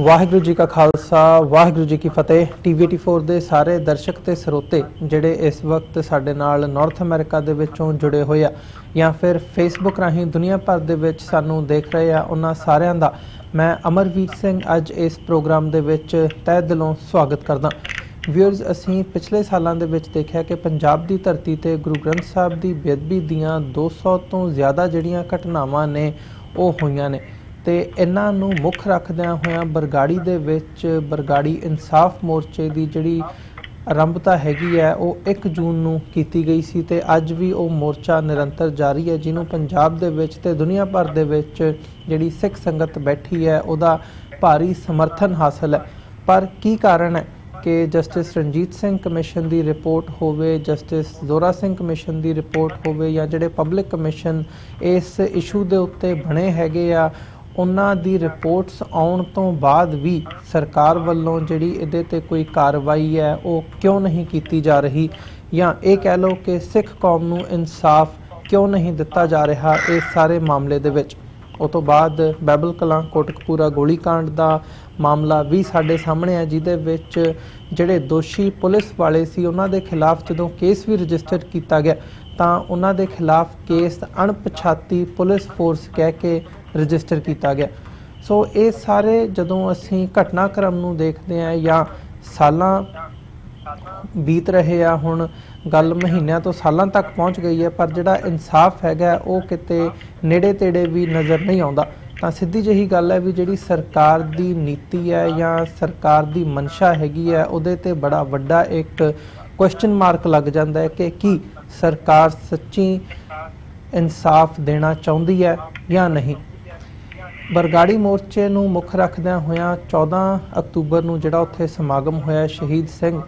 वाहिगुरू जी का खालसा वाहिगुरू जी की फतेह। TV84 ਦੇ ਸਾਰੇ ਦਰਸ਼ਕ ਤੇ ਸਰੋਤੇ ਜਿਹੜੇ ਇਸ ਵਕਤ ਸਾਡੇ ਨਾਲ ਨਾਰਥ ਅਮਰੀਕਾ ਦੇ ਵਿੱਚੋਂ ਜੁੜੇ ਹੋਏ ਆ ਜਾਂ ਫਿਰ ਫੇਸਬੁੱਕ ਰਾਹੀਂ ਦੁਨੀਆ ਭਰ ਦੇ ਵਿੱਚ ਸਾਨੂੰ ਦੇਖ ਰਹੇ ਆ, ਉਹਨਾਂ ਸਾਰਿਆਂ ਦਾ ਮੈਂ ਅਮਰਵੀਰ ਸਿੰਘ ਅੱਜ ਇਸ ਪ੍ਰੋਗਰਾਮ ਦੇ ਵਿੱਚ ਤਹਿ ਦਿਲੋਂ ਸਵਾਗਤ ਕਰਦਾ। ਵਿਊਅਰਸ, ਅਸੀਂ ਪਿਛਲੇ ਸਾਲਾਂ ਦੇ ਵਿੱਚ ਦੇਖਿਆ ਕਿ ਪੰਜਾਬ ਦੀ ਧਰਤੀ ਤੇ ਗੁਰੂ ਗ੍ਰੰਥ ਸਾਹਿਬ ਦੀ ਬੇਅਦਬੀ ਦੀਆਂ 200 ਤੋਂ ਜ਼ਿਆਦਾ ਜਿਹੜੀਆਂ ਘਟਨਾਵਾਂ ਨੇ ਉਹ ਹੋਈਆਂ ਨੇ ਤੇ ਇਹਨਾਂ ਨੂੰ ਮੁੱਖ ਰੱਖਦਿਆਂ ਹੋਇਆਂ ਬਰਗਾੜੀ ਦੇ ਵਿੱਚ ਬਰਗਾੜੀ ਇਨਸਾਫ ਮੋਰਚੇ ਦੀ ਜਿਹੜੀ ਆਰੰਭਤਾ ਹੈਗੀ ਹੈ ਉਹ 1 ਜੂਨ ਨੂੰ ਕੀਤੀ ਗਈ ਸੀ ਤੇ ਅੱਜ ਵੀ ਉਹ ਮੋਰਚਾ ਨਿਰੰਤਰ ਜਾਰੀ ਹੈ, ਜਿਹਨੂੰ ਪੰਜਾਬ ਦੇ ਵਿੱਚ ਤੇ ਦੁਨੀਆ ਭਰ ਦੇ ਵਿੱਚ ਜਿਹੜੀ ਸਿੱਖ ਸੰਗਤ ਬੈਠੀ ਹੈ ਉਹਦਾ ਭਾਰੀ ਸਮਰਥਨ ਹਾਸਲ ਹੈ। ਪਰ ਕੀ ਕਾਰਨ ਹੈ ਕਿ ਜਸਟਿਸ ਰਣਜੀਤ ਸਿੰਘ ਕਮਿਸ਼ਨ ਦੀ ਰਿਪੋਰਟ ਹੋਵੇ, ਜਸਟਿਸ ਜ਼ੋਰਾ ਸਿੰਘ ਕਮਿਸ਼ਨ ਦੀ ਰਿਪੋਰਟ ਹੋਵੇ ਜਾਂ ਜਿਹੜੇ ਪਬਲਿਕ ਕਮਿਸ਼ਨ ਇਸ ਇਸ਼ੂ ਦੇ ਉੱਤੇ ਬਣੇ ਹੈਗੇ ਆ ਉਹਨਾਂ ਦੀ ਰਿਪੋਰਟਸ ਆਉਣ ਤੋਂ ਬਾਅਦ ਵੀ ਸਰਕਾਰ ਵੱਲੋਂ ਜਿਹੜੀ ਇਹਦੇ ਤੇ ਕੋਈ ਕਾਰਵਾਈ ਹੈ ਉਹ ਕਿਉਂ ਨਹੀਂ ਕੀਤੀ ਜਾ ਰਹੀ, ਜਾਂ ਇਹ ਕਹਿ ਲਓ ਕਿ ਸਿੱਖ ਕੌਮ ਨੂੰ ਇਨਸਾਫ ਕਿਉਂ ਨਹੀਂ ਦਿੱਤਾ ਜਾ ਰਿਹਾ ਇਸ ਸਾਰੇ ਮਾਮਲੇ ਦੇ ਵਿੱਚ। ਉਹ ਤੋਂ ਬਾਅਦ ਬਾਈਬਲ ਕਲਾਂ ਕੋਟਕਪੂਰਾ ਗੋਲੀकांड ਦਾ ਮਾਮਲਾ ਵੀ ਸਾਡੇ ਸਾਹਮਣੇ ਹੈ, ਜਿਹਦੇ ਵਿੱਚ ਜਿਹੜੇ ਦੋਸ਼ੀ ਪੁਲਿਸ ਵਾਲੇ ਸੀ ਉਹਨਾਂ ਦੇ ਖਿਲਾਫ ਜਦੋਂ ਕੇਸ ਵੀ ਰਜਿਸਟਰ ਕੀਤਾ ਗਿਆ ਤਾਂ ਉਹਨਾਂ ਦੇ ਖਿਲਾਫ ਕੇਸ ਅਣਪਛਾਤੀ ਪੁਲਿਸ ਫੋਰਸ ਕਹਿ ਕੇ ਰਜਿਸਟਰ ਕੀਤਾ ਗਿਆ। ਸੋ ਇਹ ਸਾਰੇ ਜਦੋਂ ਅਸੀਂ ਘਟਨਾਕ੍ਰਮ ਨੂੰ ਦੇਖਦੇ ਹਾਂ ਜਾਂ ਸਾਲਾਂ ਬੀਤ ਰਹੇ ਆ, ਹੁਣ ਗੱਲ ਮਹੀਨਿਆਂ ਤੋਂ ਸਾਲਾਂ ਤੱਕ ਪਹੁੰਚ ਗਈ ਹੈ, ਪਰ ਜਿਹੜਾ ਇਨਸਾਫ ਹੈਗਾ ਉਹ ਕਿਤੇ ਨੇੜੇ ਤੇੜੇ ਵੀ ਨਜ਼ਰ ਨਹੀਂ ਆਉਂਦਾ। ਤਾਂ ਸਿੱਧੀ ਜਿਹੀ ਗੱਲ ਹੈ ਵੀ ਜਿਹੜੀ ਸਰਕਾਰ ਦੀ ਨੀਤੀ ਹੈ ਜਾਂ ਸਰਕਾਰ ਦੀ ਮਨਸ਼ਾ ਹੈਗੀ ਹੈ ਉਹਦੇ ਤੇ ਬੜਾ ਵੱਡਾ ਇੱਕ ਕੁਐਸਚਨ ਮਾਰਕ ਲੱਗ ਜਾਂਦਾ ਹੈ ਕਿ ਕੀ ਸਰਕਾਰ ਸੱਚੀ ਇਨਸਾਫ ਦੇਣਾ ਚਾਹੁੰਦੀ ਹੈ ਜਾਂ ਨਹੀਂ। ਬਰਗਾੜੀ ਮੋਰਚੇ ਨੂੰ ਮੁੱਖ ਰੱਖਦਿਆਂ ਹੋਇਆਂ 14 ਅਕਤੂਬਰ ਨੂੰ ਜਿਹੜਾ ਉੱਥੇ ਸਮਾਗਮ ਹੋਇਆ ਸ਼ਹੀਦ ਸਿੰਘ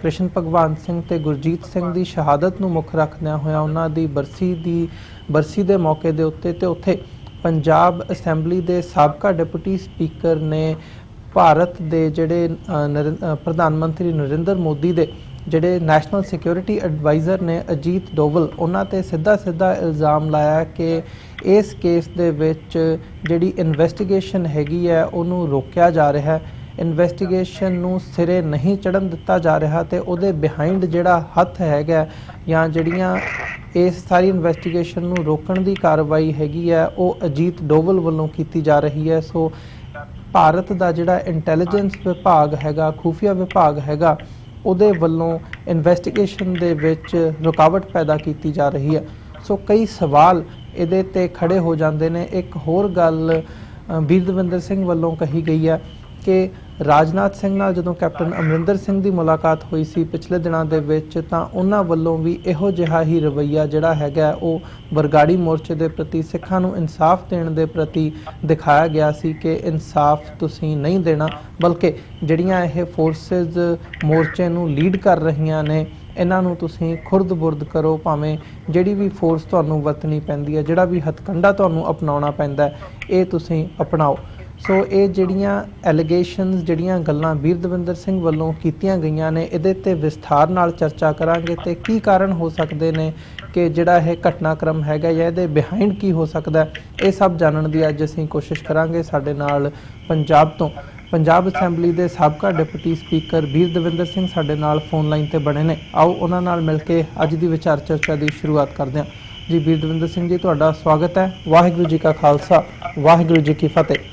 ਕ੍ਰਿਸ਼ਨ ਭਗਵਾਨ ਸਿੰਘ ਤੇ ਗੁਰਜੀਤ ਸਿੰਘ ਦੀ ਸ਼ਹਾਦਤ ਨੂੰ ਮੁੱਖ ਰੱਖਦਿਆਂ ਹੋਇਆਂ ਉਹਨਾਂ ਦੀ ਬਰਸੀ ਦੇ ਮੌਕੇ ਦੇ ਉੱਤੇ ਤੇ ਉੱਥੇ ਪੰਜਾਬ ਅਸੈਂਬਲੀ ਦੇ ਸਾਬਕਾ ਡਿਪਟੀ ਸਪੀਕਰ ਨੇ ਭਾਰਤ ਦੇ ਜਿਹੜੇ ਪ੍ਰਧਾਨ ਮੰਤਰੀ ਨਰਿੰਦਰ ਮੋਦੀ ਦੇ ਜਿਹੜੇ ਨੈਸ਼ਨਲ ਸਿਕਿਉਰਿਟੀ ਐਡਵਾਈਜ਼ਰ ਨੇ ਅਜੀਤ ਡੋਵਲ, ਉਹਨਾਂ ਤੇ ਸਿੱਧਾ ਇਲਜ਼ਾਮ ਲਾਇਆ ਕਿ ਇਸ ਕੇਸ ਦੇ ਵਿੱਚ ਜਿਹੜੀ ਇਨਵੈਸਟੀਗੇਸ਼ਨ ਹੈਗੀ ਹੈ ਉਹਨੂੰ ਰੋਕਿਆ ਜਾ ਰਿਹਾ ਹੈ, ਇਨਵੈਸਟੀਗੇਸ਼ਨ ਨੂੰ ਸਿਰੇ ਨਹੀਂ ਚੜ੍ਹਨ ਦਿੱਤਾ ਜਾ ਰਿਹਾ ਤੇ ਉਹਦੇ ਬਿਹਾਈਂਡ ਜਿਹੜਾ ਹੱਥ ਹੈਗਾ ਜਾਂ ਜਿਹੜੀਆਂ ਇਸ ਸਾਰੀ ਇਨਵੈਸਟੀਗੇਸ਼ਨ ਨੂੰ ਰੋਕਣ ਦੀ ਕਾਰਵਾਈ ਹੈਗੀ ਹੈ ਉਹ ਅਜੀਤ ਡੋਵਲ ਵੱਲੋਂ ਕੀਤੀ ਜਾ ਰਹੀ ਹੈ। ਸੋ ਭਾਰਤ ਦਾ ਜਿਹੜਾ ਇੰਟੈਲੀਜੈਂਸ ਵਿਭਾਗ ਹੈਗਾ, ਖੂਫੀਆ ਵਿਭਾਗ ਹੈਗਾ, ਉਹਦੇ ਵੱਲੋਂ ਇਨਵੈਸਟੀਗੇਸ਼ਨ ਦੇ ਵਿੱਚ ਰੁਕਾਵਟ ਪੈਦਾ ਕੀਤੀ ਜਾ ਰਹੀ ਹੈ। ਸੋ ਕਈ ਸਵਾਲ ਇਹਦੇ ਤੇ ਖੜੇ ਹੋ ਜਾਂਦੇ ਨੇ। ਇੱਕ ਹੋਰ ਗੱਲ ਬੀਰ ਦਵਿੰਦਰ ਸਿੰਘ ਵੱਲੋਂ ਕਹੀ ਗਈ ਹੈ ਕਿ ਰਾਜਨਾਥ ਸਿੰਘ ਨਾਲ ਜਦੋਂ ਕੈਪਟਨ ਅਮਰਿੰਦਰ ਸਿੰਘ ਦੀ ਮੁਲਾਕਾਤ ਹੋਈ ਸੀ ਪਿਛਲੇ ਦਿਨਾਂ ਦੇ ਵਿੱਚ ਤਾਂ ਉਹਨਾਂ ਵੱਲੋਂ ਵੀ ਇਹੋ ਜਿਹਾ ਹੀ ਰਵੱਈਆ ਜਿਹੜਾ ਹੈਗਾ ਉਹ ਬਰਗਾੜੀ ਮੋਰਚੇ ਦੇ ਪ੍ਰਤੀ, ਸਿੱਖਾਂ ਨੂੰ ਇਨਸਾਫ ਦੇਣ ਦੇ ਪ੍ਰਤੀ ਦਿਖਾਇਆ ਗਿਆ ਸੀ ਕਿ ਇਨਸਾਫ ਤੁਸੀਂ ਨਹੀਂ ਦੇਣਾ, ਬਲਕਿ ਜਿਹੜੀਆਂ ਇਹ ਫੋਰਸਿਸ ਮੋਰਚੇ ਨੂੰ ਲੀਡ ਕਰ ਰਹੀਆਂ ਨੇ ਇਹਨਾਂ ਨੂੰ ਤੁਸੀਂ ਖੁਰਦ-ਬੁਰਦ ਕਰੋ, ਭਾਵੇਂ ਜਿਹੜੀ ਵੀ ਫੋਰਸ ਤੁਹਾਨੂੰ ਵਰਤਣੀ ਪੈਂਦੀ ਹੈ, ਜਿਹੜਾ ਵੀ ਹਥਕੰਡਾ ਤੁਹਾਨੂੰ ਅਪਣਾਉਣਾ ਪੈਂਦਾ ਇਹ ਤੁਸੀਂ ਅਪਣਾਓ। ਸੋ ਇਹ ਜਿਹੜੀਆਂ ਐਲੀਗੇਸ਼ਨਸ, ਜਿਹੜੀਆਂ ਗੱਲਾਂ ਬੀਰ ਦਵਿੰਦਰ ਸਿੰਘ ਵੱਲੋਂ ਕੀਤੀਆਂ ਗਈਆਂ ਨੇ, ਇਹਦੇ ਤੇ ਵਿਸਥਾਰ ਨਾਲ ਚਰਚਾ ਕਰਾਂਗੇ ਤੇ ਕੀ ਕਾਰਨ ਹੋ ਸਕਦੇ ਨੇ ਕਿ ਜਿਹੜਾ ਇਹ ਘਟਨਾਕ੍ਰਮ ਹੈਗਾ ਜਾਂ ਇਹਦੇ ਬਿਹਾਈਂਡ ਕੀ ਹੋ ਸਕਦਾ, ਇਹ ਸਭ ਜਾਣਨ ਦੀ ਅੱਜ ਅਸੀਂ ਕੋਸ਼ਿਸ਼ ਕਰਾਂਗੇ। ਸਾਡੇ ਨਾਲ ਪੰਜਾਬ ਤੋਂ ਪੰਜਾਬ ਅਸੈਂਬਲੀ ਦੇ ਸਾਬਕਾ ਡਿਪਟੀ ਸਪੀਕਰ ਬੀਰ ਦਵਿੰਦਰ ਸਿੰਘ ਸਾਡੇ ਨਾਲ ਫੋਨ ਲਾਈਨ ਤੇ ਬਣੇ ਨੇ। ਆਓ ਉਹਨਾਂ ਨਾਲ ਮਿਲ ਕੇ ਅੱਜ ਦੀ ਵਿਚਾਰ ਚਰਚਾ ਦੀ ਸ਼ੁਰੂਆਤ ਕਰਦੇ ਹਾਂ। ਜੀ ਬੀਰ ਦਵਿੰਦਰ ਸਿੰਘ ਜੀ, ਤੁਹਾਡਾ ਸਵਾਗਤ ਹੈ। ਵਾਹਿਗੁਰੂ ਜੀ ਕਾ ਖਾਲਸਾ ਵਾਹਿਗੁਰੂ ਜੀ ਕੀ ਫਤਿਹ।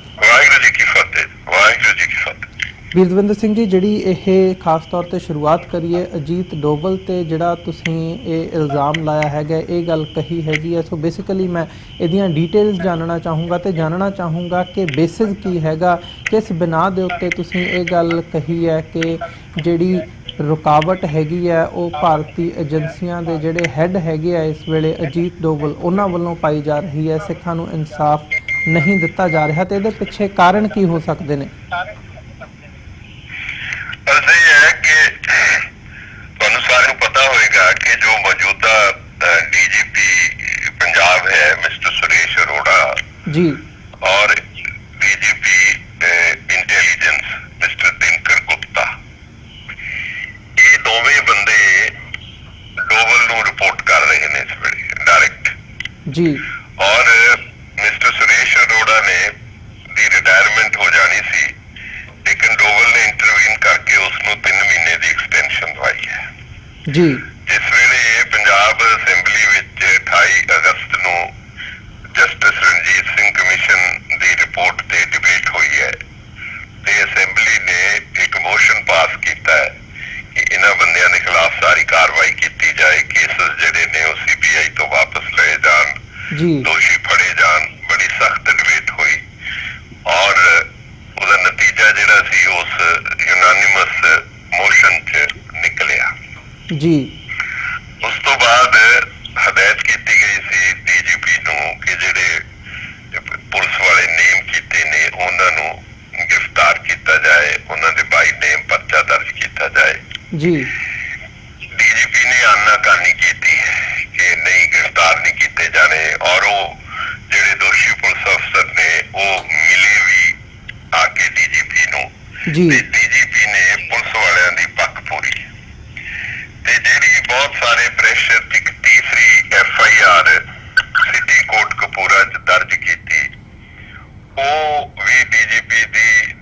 ਬੀਰ ਦਵਿੰਦਰ ਸਿੰਘ ਜੀ, ਜਿਹੜੀ ਇਹ ਖਾਸ ਤੌਰ ਤੇ ਸ਼ੁਰੂਆਤ ਕਰੀਏ ਅਜੀਤ ਡੋਵਲ ਤੇ ਜਿਹੜਾ ਤੁਸੀਂ ਇਹ ਇਲਜ਼ਾਮ ਲਾਇਆ ਹੈਗਾ, ਇਹ ਗੱਲ ਕਹੀ ਹੈਗੀ ਹੈ, ਸੋ ਬੇਸਿਕਲੀ ਮੈਂ ਇਹਦੀਆਂ ਡਿਟੇਲਸ ਜਾਣਨਾ ਚਾਹੂੰਗਾ ਤੇ ਜਾਣਨਾ ਚਾਹੂੰਗਾ ਕਿ ਬੇਸਿਸ ਕੀ ਹੈਗਾ, ਕਿਸ ਬਿਨਾਹ ਦੇ ਉੱਤੇ ਤੁਸੀਂ ਇਹ ਗੱਲ ਕਹੀ ਹੈ ਕਿ ਜਿਹੜੀ ਰੁਕਾਵਟ ਹੈਗੀ ਹੈ ਉਹ ਭਾਰਤੀ ਏਜੰਸੀਆਂ ਦੇ ਜਿਹੜੇ ਹੈੱਡ ਹੈਗੇ ਆ ਇਸ ਵੇਲੇ ਅਜੀਤ ਡੋਵਲ, ਉਹਨਾਂ ਵੱਲੋਂ ਪਾਈ ਜਾ ਰਹੀ ਹੈ, ਸਿੱਖਾਂ ਨੂੰ ਇਨਸਾਫ ਨਹੀਂ ਦਿੱਤਾ ਜਾ ਰਿਹਾ ਤੇ ਇਹਦੇ ਪਿੱਛੇ ਕਾਰਨ ਕੀ ਹੋ ਸਕਦੇ ਨੇ? ਤੁਹਾਨੂੰ ਸਾਰਿਆਂ ਨੂੰ ਪਤਾ ਹੋਏਗਾ ਕਿ ਜੋ ਮੌਜੂਦਾ ਡੀਜੀਪੀ ਪੰਜਾਬ ਹੈ ਮਿਸਟਰ ਸੁਰੇਸ਼ ਅਰੋੜਾ ਜੀ ਔਰ DGP intelligence mister Dinkar Gupta, ਇਹ ਦੋਵੇਂ ਬੰਦੇ ਡੋਵਲ ਨੂੰ ਰਿਪੋਰਟ ਕਰ ਰਹੇ ਨੇ ਇਸ ਵੇਲੇ ਡਾਇਰੈਕਟ ਜੀ। ਔਰ ਮਿਸਟਰ ਸੁਰੇਸ਼ ਅਰੋੜਾ ਨੇ ਦੀ ਰਿਟਾਇਰਮੈਂਟ ਹੋ ਜਾਣੀ ਸੀ ਜੀ ਜਿਸ ਵੇਲੇ ਪੰਜਾਬ ਅਸੈਂਬਲੀ ਵਿੱਚ 28 ਅਗਸਤ ਨੂੰ ਜਸਟਿਸ ਰਣਜੀਤ ਸਿੰਘ ਕਮਿਸ਼ਨ ਦੀ ਰਿਪੋਰਟ ਤੇ ਡਿਬੇਟ ਹੋਈ ਹੈ ਤੇ ਅਸੈਂਬਲੀ ਨੇ ਇੱਕ ਮੋਸ਼ਨ ਪਾਸ ਕੀਤਾ ਹੈ ਕਿ ਇਹਨਾਂ ਬੰਦਿਆਂ ਦੇ ਖਿਲਾਫ ਸਾਰੀ ਕਾਰਵਾਈ ਕੀਤੀ ਜਾਏ, ਕੇਸਸ ਜਿਹੜੇ ਨੇ ਉਹ CBI ਤੋਂ ਵਾਪਸ ਲਏ ਜਾਣ, ਦੋਸ਼ੀ ਫੜੇ ਜਾਣ। ਬੜੀ ਸਖਤ ਡਿਬੇਟ ਹੋਈ ਔਰ ਉਹਦਾ ਨਤੀਜਾ ਜਿਹੜਾ ਸੀ ਉਸ ਯੂਨਾਨਿਮਸ ਮੋਸ਼ਨ 'ਚ ਨਿਕਲਿਆ ਜੀ। ਉਸ ਤੋਂ ਬਾਅਦ ਹਦਾਇਤ ਕੀਤੀ ਗਈ ਸੀ DGP ਨੂੰ ਕਿ ਜਿਹੜੇ ਪੁਲਿਸ ਵਾਲੇ ਨੇਮ ਕੀਤੇ ਨੇ ਉਹਨਾਂ ਨੂੰ ਗ੍ਰਿਫਤਾਰ ਕੀਤਾ ਜਾਏ, ਉਹਨਾਂ ਦੇ ਬਾਈ ਨੇਮ ਪਰਚਾ ਦਰਜ ਕੀਤਾ ਜਾਏ ਜੀ। DGP ਨੇ ਆਨਾਕਾਨੀ ਕੀਤੀ ਕਿ ਨਹੀਂ, ਗ੍ਰਿਫਤਾਰ ਨਹੀਂ ਕੀਤੇ ਜਾਣੇ ਔਰ ਉਹ ਜਿਹੜੇ ਦੋਸ਼ੀ ਪੁਲਿਸ ਅਫਸਰ ਨੇ ਉਹ ਮਿਲੇ ਵੀ ਆ ਕੇ DGP ਨੂੰ ਤੇ DGP ਨੇ ਪੁਲਿਸ ਵਾਲਿਆਂ ਦੀ ਪੱਕ ਪੂਰੀ ਤੇ ਜਿਹੜੀ ਬਹੁਤ ਸਾਰੇ ਪ੍ਰੈਸ਼ਰ ਇੱਕ ਤੀਸਰੀ FIR ਸਿਟੀ ਕੋਟ ਕਪੂਰਾ 'ਚ ਦਰਜ ਕੀਤੀ, ਉਹ ਵੀ DGP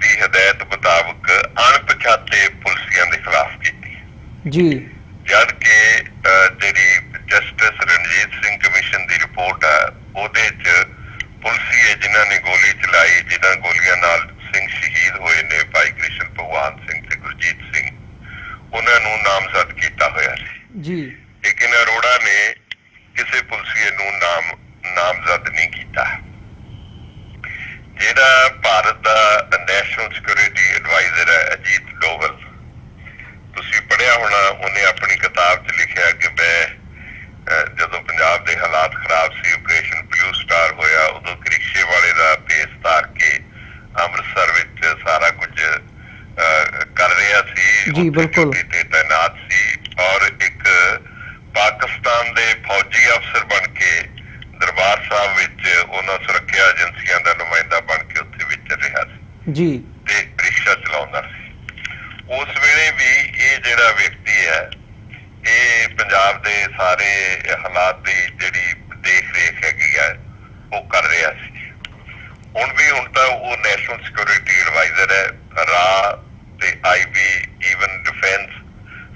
ਦੀ ਹਦਾਇਤ ਮੁਤਾਬਕ ਅਣਪਛਾਤੇ ਪੁਲਿਸੀਆਂ ਦੇ ਖਿਲਾਫ ਕੀਤੀ ਜੀ। ਜਦ ਕਿ ਜਿਹੜੀ ਜਸਟਿਸ ਰਣਜੀਤ ਸਿੰਘ ਕਮਿਸ਼ਨ ਦੀ ਰਿਪੋਰਟ ਆ ਉਹਦੇ 'ਚ ਪੁਲਿਸੀਏ ਜਿਨ੍ਹਾਂ ਨੇ ਗੋਲੀ ਚਲਾਈ, ਜਿਨ੍ਹਾਂ ਗੋਲੀਆਂ ਨਾਲ ਸਿੰਘ ਸ਼ਹੀਦ ਹੋਏ ਨੇ, ਭਾਈ ਕ੍ਰਿਸ਼ਨ ਭਗਵਾਨ ਸਿੰਘ ਤੇ ਗੁਰਜੀਤ ਸਿੰਘ, ਉਹਨਾਂ ਨੂੰ ਨਾਮਜ਼ਦ ਕੀਤਾ ਹੋਇਆ ਸੀ ਜੀ। ਲੇਕਿਨ ਅਰੋੜਾ ਨੇ ਕਿਸੇ ਪੁਲਿਸੀਏ ਨੂੰ ਨਾਮਜ਼ਦ ਨਹੀਂ ਕੀਤਾ। ਜਿਹੜਾ ਭਾਰਤ ਦਾ ਨੈਸ਼ਨਲ ਸਿਕਿਉਰਿਟੀ ਐਡਵਾਈਜ਼ਰ ਹੈ ਅਜੀਤ ਡੋਵਲ, ਤੁਸੀਂ ਪੜ੍ਹਿਆ ਹੋਣਾ, ਉਹਨੇ ਆਪਣੀ ਕਿਤਾਬ 'ਚ ਲਿਖਿਆ ਕਿ ਮੈਂ ਜਦੋਂ ਪੰਜਾਬ ਦੇ ਹਾਲਾਤ ਖਰਾਬ ਸੀ, ਆਪਰੇਸ਼ਨ ਬਲੂ ਸਟਾਰ ਹੋਇਆ, ਉਦੋਂ ਕ੍ਰਿਕਸ਼ੇ ਵਾਲੇ ਦਾ ਭੇਸ ਧਾਰ ਕੇ ਅੰਮ੍ਰਿਤਸਰ ਵਿੱਚ ਸਾਰਾ ਕੁਝ ਕਰ ਰਿਹਾ ਸੀ, ਜੀ ਬਿਲਕੁਲ ਤੇ ਤੈਨਾਤ ਸੀ ਔਰ ਇੱਕ ਪਾਕਿਸਤਾਨ ਦੇ ਫੌਜੀ ਅਫਸਰ ਬਣ ਕੇ ਦਰਬਾਰ ਸਾਹਿਬ ਵਿੱਚ ਉਹਨਾਂ ਸੁਰੱਖਿਆ ਏਜੰਸੀਆਂ ਦਾ ਨੁਮਾਇੰਦਾ ਬਣ ਕੇ ਉੱਥੇ ਵਿਚਰ ਰਿਹਾ ਸੀ ਜੀ ਤੇ ਰਿਕਸ਼ਾ ਚਲਾਉਂਦਾ ਸੀ। ਉਸ ਵੇਲੇ ਵੀ ਇਹ ਜਿਹੜਾ ਵਿਅਕਤੀ ਹੈ ਇਹ ਪੰਜਾਬ ਦੇ ਸਾਰੇ ਹਾਲਾਤ ਦੀ ਜਿਹੜੀ ਦੇਖ ਰੇਖ ਹੈਗੀ ਹੈ ਉਹ ਕਰ ਰਿਹਾ ਸੀ। ਹੁਣ ਤਾਂ ਉਹ ਨੈਸ਼ਨਲ ਸਿਕਿਉਰਿਟੀ ਐਡਵਾਈਜ਼ਰ ਹੈ। ਰਾਹ ਤੇ IB ਈਵਨ ਡਿਫੈਂਸ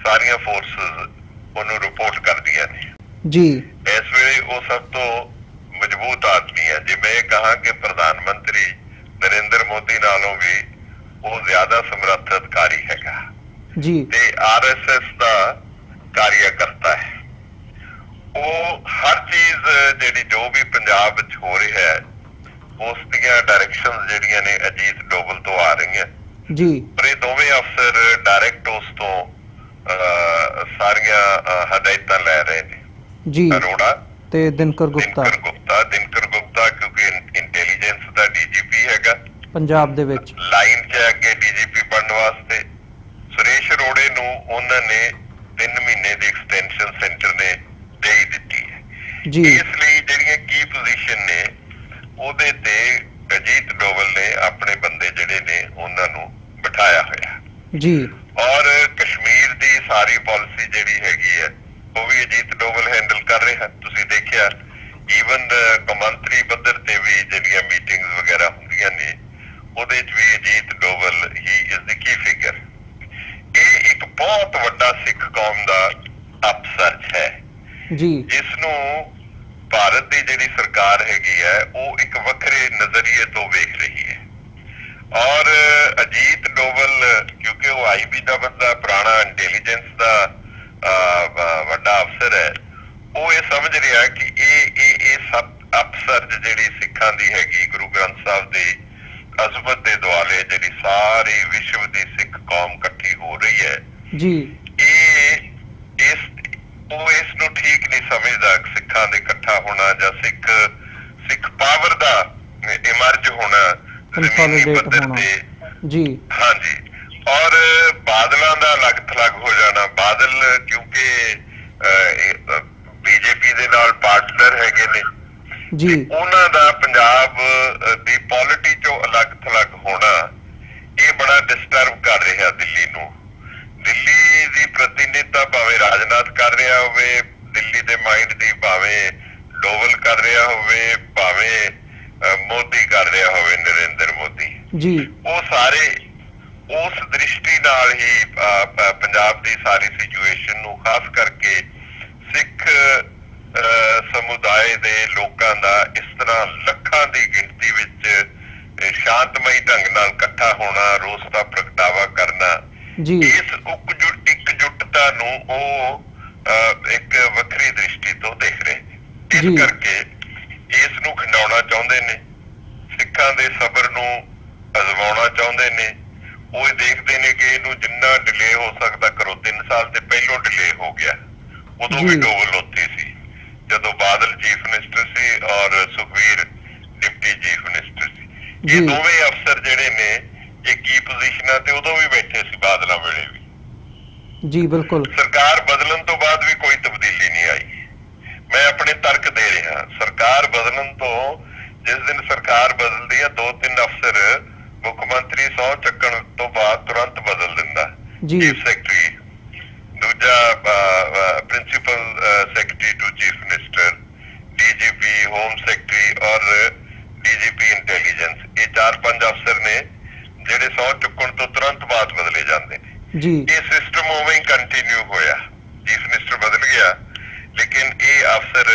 ਸਾਰੀਆਂ ਫੋਰਸਸ ਉਹਨੂੰ ਰਿਪੋਰਟ ਕਰਦੀਆਂ ਨੇ ਜੀ। ਇਸ ਵੇਲੇ ਉਹ ਸਭ ਤੋਂ ਮਜ਼ਬੂਤ ਆਦਮੀ ਹੈ। ਜੇ ਮੈਂ ਕਹਾਂ ਕਿ ਪ੍ਰਧਾਨ ਮੰਤਰੀ ਨਰਿੰਦਰ ਮੋਦੀ ਨਾਲੋਂ ਵੀ ਉਹ ਜ਼ਿਆਦਾ ਸਮਰੱਥ ਅਧਿਕਾਰੀ ਹੈਗਾ ਜੀ ਤੇ RSS ਦਾ ਕਾਰਿਆਕਰਤਾ ਹੈ। ਉਹ ਹਰ ਚੀਜ਼ ਜਿਹੜੀ ਜੋ ਵੀ ਪੰਜਾਬ ਵਿੱਚ ਹੋ ਰਹੀ ਹੈ ਉਸ ਦੀਆਂ ਡਾਇਰੈਕਸ਼ਨ ਜਿਹੜੀਆਂ ਨੇ ਅਜੀਤ ਡੋਵਲ ਤੋਂ ਆ ਰਹੀਆਂ ਜੀ। ਪਰ ਇਹ ਦੋਵੇਂ ਅਫਸਰ ਡਾਇਰੈਕਟ ਉਸ ਤੋਂ ਸਾਰੀਆਂ ਹਦਾਇਤਾਂ ਲੈ ਰਹੇ ਨੇ ਜੀ। ਅਰੋੜਾ ਤੇ ਦਿਨਕਰ ਗੁਪਤਾ ਕਿਉਂਕਿ ਇੰਟੈਲੀਜੈਂਸ ਦਾ DGP ਹੈਗਾ ਪੰਜਾਬ ਦੇ ਵਿੱਚ, ਲਾਈਨ 'ਚ ਅੱਗੇ DGP ਬਣਨ ਵਾਸਤੇ। ਸੁਰੇਸ਼ ਅਰੋੜੇ ਨੂੰ ਉਹਨਾਂ ਨੇ 3 ਮਹੀਨੇ ਦੀ ਐਕਸਟੈਂਸ਼ਨ ਸੈਂਟਰ ਨੇ ਦੇ ਹੀ ਦਿੱਤੀ ਹੈ ਜੀ। ਇਸ ਲਈ ਜਿਹੜੀਆਂ ਕੀ ਪੋਜੀਸ਼ਨ ਨੇ ਉਹਦੇ ਤੇ ਅਜੀਤ ਡੋਵਲ ਨੇ ਆਪਣੇ ਬੰਦੇ ਜਿਹੜੇ ਨੇ ਉਹਨਾਂ ਨੂੰ ਬਿਠਾਇਆ ਹੋਇਆ ਜੀ। ਔਰ ਕਸ਼ਮੀਰ ਦੀ ਸਾਰੀ ਪਾਲਿਸੀ ਜਿਹੜੀ ਹੈਗੀ ਹੈ ਉਹ ਵੀ ਅਜੀਤ ਡੋਵਲ ਹੈਂਡਲ ਕਰ ਰਿਹਾ। ਤੁਸੀਂ ਦੇਖਿਆ ਈਵਨ ਕੌਮਾਂਤਰੀ ਪੱਧਰ ਤੇ ਵੀ ਜਿਹੜੀਆਂ ਮੀਟਿੰਗਸ ਵਗੈਰਾ ਹੁੰਦੀਆਂ ਨੇ ਉਹਦੇ 'ਚ ਵੀ ਅਜੀਤ ਡੋਵਲ ਹੀ ਇਜ਼ ਦੀ ਕੀ ਫਿਗਰ। ਇਹ ਇੱਕ ਬਹੁਤ ਵੱਡਾ ਸਿੱਖ ਕੌਮ ਦਾ ਅਪਸਰਚ ਹੈ ਜੀ, ਜਿਸ ਨੂੰ ਭਾਰਤ ਦੀ ਜਿਹੜੀ ਸਰਕਾਰ ਹੈਗੀ ਹੈ ਉਹ ਇੱਕ ਵੱਖਰੇ ਨਜ਼ਰੀਏ ਤੋਂ ਵੇਖ ਰਹੀ ਹੈ। ਔਰ ਅਜੀਤ ਡੋਵਲ ਕਿਉਂਕਿ ਉਹ IB ਦਾ ਬੰਦਾ, ਪੁਰਾਣਾ ਇੰਟੈਲੀਜੈਂਸ ਦਾ ਵੱਡਾ ਅਫਸਰ ਹੈ, ਉਹ ਇਹ ਸਮਝ ਰਿਹਾ ਕਿ ਇਹ ਸਭ ਅਪਸਰਜ ਜਿਹੜੀ ਸਿੱਖਾਂ ਦੀ ਹੈਗੀ, ਗੁਰੂ ਗ੍ਰੰਥ ਸਾਹਿਬ ਦੀ ਅਜ਼ਮਤ ਦੇ ਦੁਆਲੇ ਜਿਹੜੀ ਸਾਰੀ ਵਿਸ਼ਵ ਦੀ ਸਿੱਖ ਕੌਮ ਇਕੱਠੀ ਹੋ ਰਹੀ ਹੈ ਜੀ, ਉਹ ਇਸ ਨੂੰ ਠੀਕ ਨਹੀਂ ਸਮਝਦਾ। ਸਿੱਖਾਂ ਦੇ ਇਕੱਠਾ ਹੋਣਾ ਜਾਂ ਸਿੱਖ ਪਾਵਰ ਦਾ ਇਮਰਜ ਹੋਣਾ ਜ਼ਮੀਨੀ ਪੱਧਰ ਤੇ ਜੀ। ਹਾਂਜੀ, ਔਰ ਬਾਦਲਾਂ ਦਾ ਅਲੱਗ ਥਲੱਗ ਹੋ ਜਾਣਾ। ਬਾਦਲ ਕਿਉਂਕਿ BJP ਦੇ ਨਾਲ ਪਾਰਟਨਰ ਹੈਗੇ ਨੇ ਜੀ, ਉਹਨਾਂ ਦਾ ਪੰਜਾਬ ਦੀ ਪੋਲਿਟੀ ਚੋਂ ਅਲੱਗ ਥਲੱਗ ਹੋਣਾ ਇਹ ਬੜਾ ਡਿਸਟਰਬ ਕਰ ਰਿਹਾ ਦਿੱਲੀ ਨੂੰ। ਦਿੱਲੀ ਦੀ ਪ੍ਰਤੀਨਿਧਤਾ ਭਾਵੇਂ ਰਾਜਨਾਥ ਕਰ ਰਿਹਾ ਹੋਵੇ, ਦਿੱਲੀ ਦੇ ਮਾਈਂਡ ਦੀ ਭਾਵੇਂ ਡੋਵਲ ਕਰ ਰਿਹਾ ਹੋਵੇ, ਭਾਵੇਂ ਮੋਦੀ ਕਰ ਰਿਹਾ ਹੋਵੇ, ਨਰਿੰਦਰ ਮੋਦੀ ਜੀ, ਉਹ ਸਾਰੇ ਉਸ ਦ੍ਰਿਸ਼ਟੀ ਨਾਲ ਹੀ ਪੰਜਾਬ ਦੀ ਸਾਰੀ ਸਿਚੁਏਸ਼ਨ ਨੂੰ ਖਾਸ ਕਰਕੇ ਸਿੱਖ ਸਮੁਦਾਇ ਦੇ ਲੋਕਾਂ ਦਾ ਇਸ ਤਰ੍ਹਾਂ ਲੱਖਾਂ ਦੀ ਗਿਣਤੀ ਵਿੱਚ ਸ਼ਾਂਤਮਈ ਢੰਗ ਨਾਲ ਇਕੱਠਾ ਹੋਣਾ, ਰੋਸ ਦਾ ਪ੍ਰਗਟਾਵਾ ਕਰਨਾ, ਇਸ ਇਕਜੁੱਟਤਾ ਨੂੰ ਉਹ ਇੱਕ ਵੱਖਰੀ ਦ੍ਰਿਸ਼ਟੀ ਤੋਂ ਦੇਖ ਰਹੇ ਨੇ। ਇਸ ਕਰਕੇ ਇਸ ਨੂੰ ਖੰਡਾਉਣਾ ਚਾਹੁੰਦੇ ਨੇ, ਸਿੱਖਾਂ ਦੇ ਸਬਰ ਨੂੰ ਅਜ਼ਮਾਉਣਾ ਚਾਹੁੰਦੇ ਨੇ। ਉਹ ਦੇਖਦੇ ਨੇ ਕਿ ਇਹਨੂੰ ਜਿੰਨਾ ਡਿਲੇ ਹੋ ਸਕਦਾ ਕਰੋ। 3 ਸਾਲ ਤੇ ਪਹਿਲੋਂ ਡਿਲੇ ਹੋ ਗਿਆ, ਉਦੋਂ ਵੀ ਡੋਵਲ ਉੱਥੇ ਸੀ ਜਦੋਂ ਬਾਦਲ ਚੀਫ ਮਿਨਿਸਟਰ ਸੀ ਔਰ ਸੁਖਬੀਰ ਡਿਪਟੀ ਚੀਫ ਮਿਨਿਸਟਰ ਸੀ। ਇਹ ਦੋਵੇਂ ਅਫਸਰ ਜਿਹੜੇ ਨੇ ਇਹ ਕੀ ਪੋਜੀਸ਼ਨਾਂ ਤੇ ਉਦੋਂ ਵੀ ਬੈਠੇ ਸੀ ਬਾਦਲਾਂ ਵੇਲੇ ਵੀ। ਜੀ ਬਿਲਕੁਲ। ਸਰਕਾਰ ਬਦਲਣ ਤੋਂ ਬਾਅਦ ਵੀ ਕੋਈ ਤਬਦੀਲੀ ਨਹੀਂ ਆਈ। ਮੈਂ ਆਪਣੇ ਤਰਕ ਦੇ ਰਿਹਾ, ਸਰਕਾਰ ਬਦਲਣ ਤੋਂ ਜਿਸ ਦਿਨ ਸਰਕਾਰ ਬਦਲਦੀ ਹੈ 2-3 ਅਫਸਰ ਮੁੱਖ ਮੰਤਰੀ ਸਹੁੰ ਚੱਕਣ ਤੋਂ ਬਾਅਦ ਤੁਰੰਤ ਬਦਲ ਦਿੰਦਾ। ਚੀਫ ਸੈਕਟਰੀ, ਦੂਜਾ principal secretary to chief minister, DGP, home secretary ਔਰ ਡੀਜੀਪੀ ਇੰਟੈਲੀਜੈਂਸ, ਇਹ 4-5 ਅਫਸਰ ਨੇ ਜਿਹੜੇ ਸਹੁੰ ਚੁੱਕਣ ਤੋਂ ਤੁਰੰਤ ਬਾਅਦ ਬਦਲੇ ਜਾਂਦੇ ਨੇ। ਇਹ ਸਿਸਟਮ ਉਵੇਂ ਹੀ ਕੰਟੀਨਿਊ ਹੋਇਆ। ਚੀਫ ਮਿਨਿਸਟਰ ਬਦਲ ਗਿਆ ਲੇਕਿਨ ਇਹ ਅਫਸਰ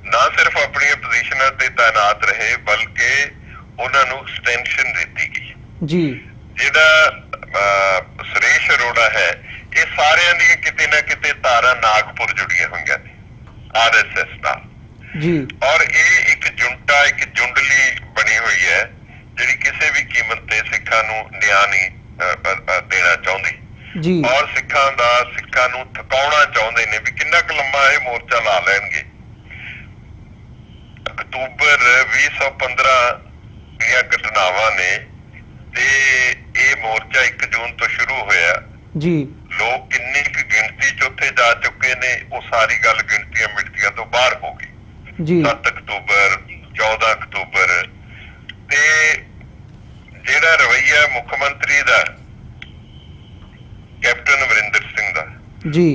ਨਾ ਸਿਰਫ ਆਪਣੀਆਂ ਪੋਜੀਸ਼ਨਾਂ ਤੇ ਤਾਇਨਾਤ ਰਹੇ ਬਲਕਿ ਉਹਨਾਂ ਨੂੰ ਐਕਸਟੈਂਸ਼ਨ ਦਿੱਤੀ ਗਈ। ਜਿਹੜਾ ਸੁਰੇਸ਼ ਅਰੋੜਾ ਹੈ, ਇਹ ਸਾਰਿਆਂ ਦੀਆਂ ਕਿਤੇ ਨਾ ਕਿਤੇ ਤਾਰਾਂ ਨਾਗਪੁਰ ਜੁੜੀਆਂ ਹੋਈਆਂ ਨੇ RSS ਨਾਲ, ਔਰ ਇਹ ਇੱਕ ਜੁੰਟਾ, ਇੱਕ ਜੁੰਡਲੀ ਬਣੀ ਹੋਈ ਹੈ ਜਿਹੜੀ ਕਿਸੇ ਵੀ ਕੀਮਤ ਤੇ ਸਿੱਖਾਂ ਨੂੰ ਨਿਆਂ ਨਹੀਂ ਦੇਣਾ ਚਾਹੁੰਦੀ ਔਰ ਸਿੱਖਾਂ ਨੂੰ ਥਕਾਉਣਾ ਚਾਹੁੰਦੇ ਨੇ ਵੀ ਕਿੰਨਾ ਕੁ ਲੰਮਾ ਇਹ ਮੋਰਚਾ ਲਾ ਲੈਣਗੇ। ਅਕਤੂਬਰ 2015 ਦੀਆਂ ਘਟਨਾਵਾਂ ਨੇ ਤੇ ਇਹ ਮੋਰਚਾ 1 ਜੂਨ ਤੋਂ ਸ਼ੁਰੂ ਹੋਇਆ। ਲੋਕ ਕਿੰਨੀ ਕੁ ਗਿਣਤੀ ਚ ਉੱਥੇ ਜਾ ਚੁੱਕੇ ਨੇ ਉਹ ਸਾਰੀ ਗੱਲ ਗਿਣਤੀਆਂ ਮਿਣਤੀਆਂ ਤੋਂ ਬਾਹਰ ਹੋ ਗਈ। 7 ਅਕਤੂਬਰ, 14 ਅਕਤੂਬਰ ਤੇ ਜਿਹੜਾ ਰਵੱਈਆ ਮੁੱਖ ਮੰਤਰੀ ਦਾ ਕੈਪਟਨ ਅਮਰਿੰਦਰ ਸਿੰਘ ਦਾ,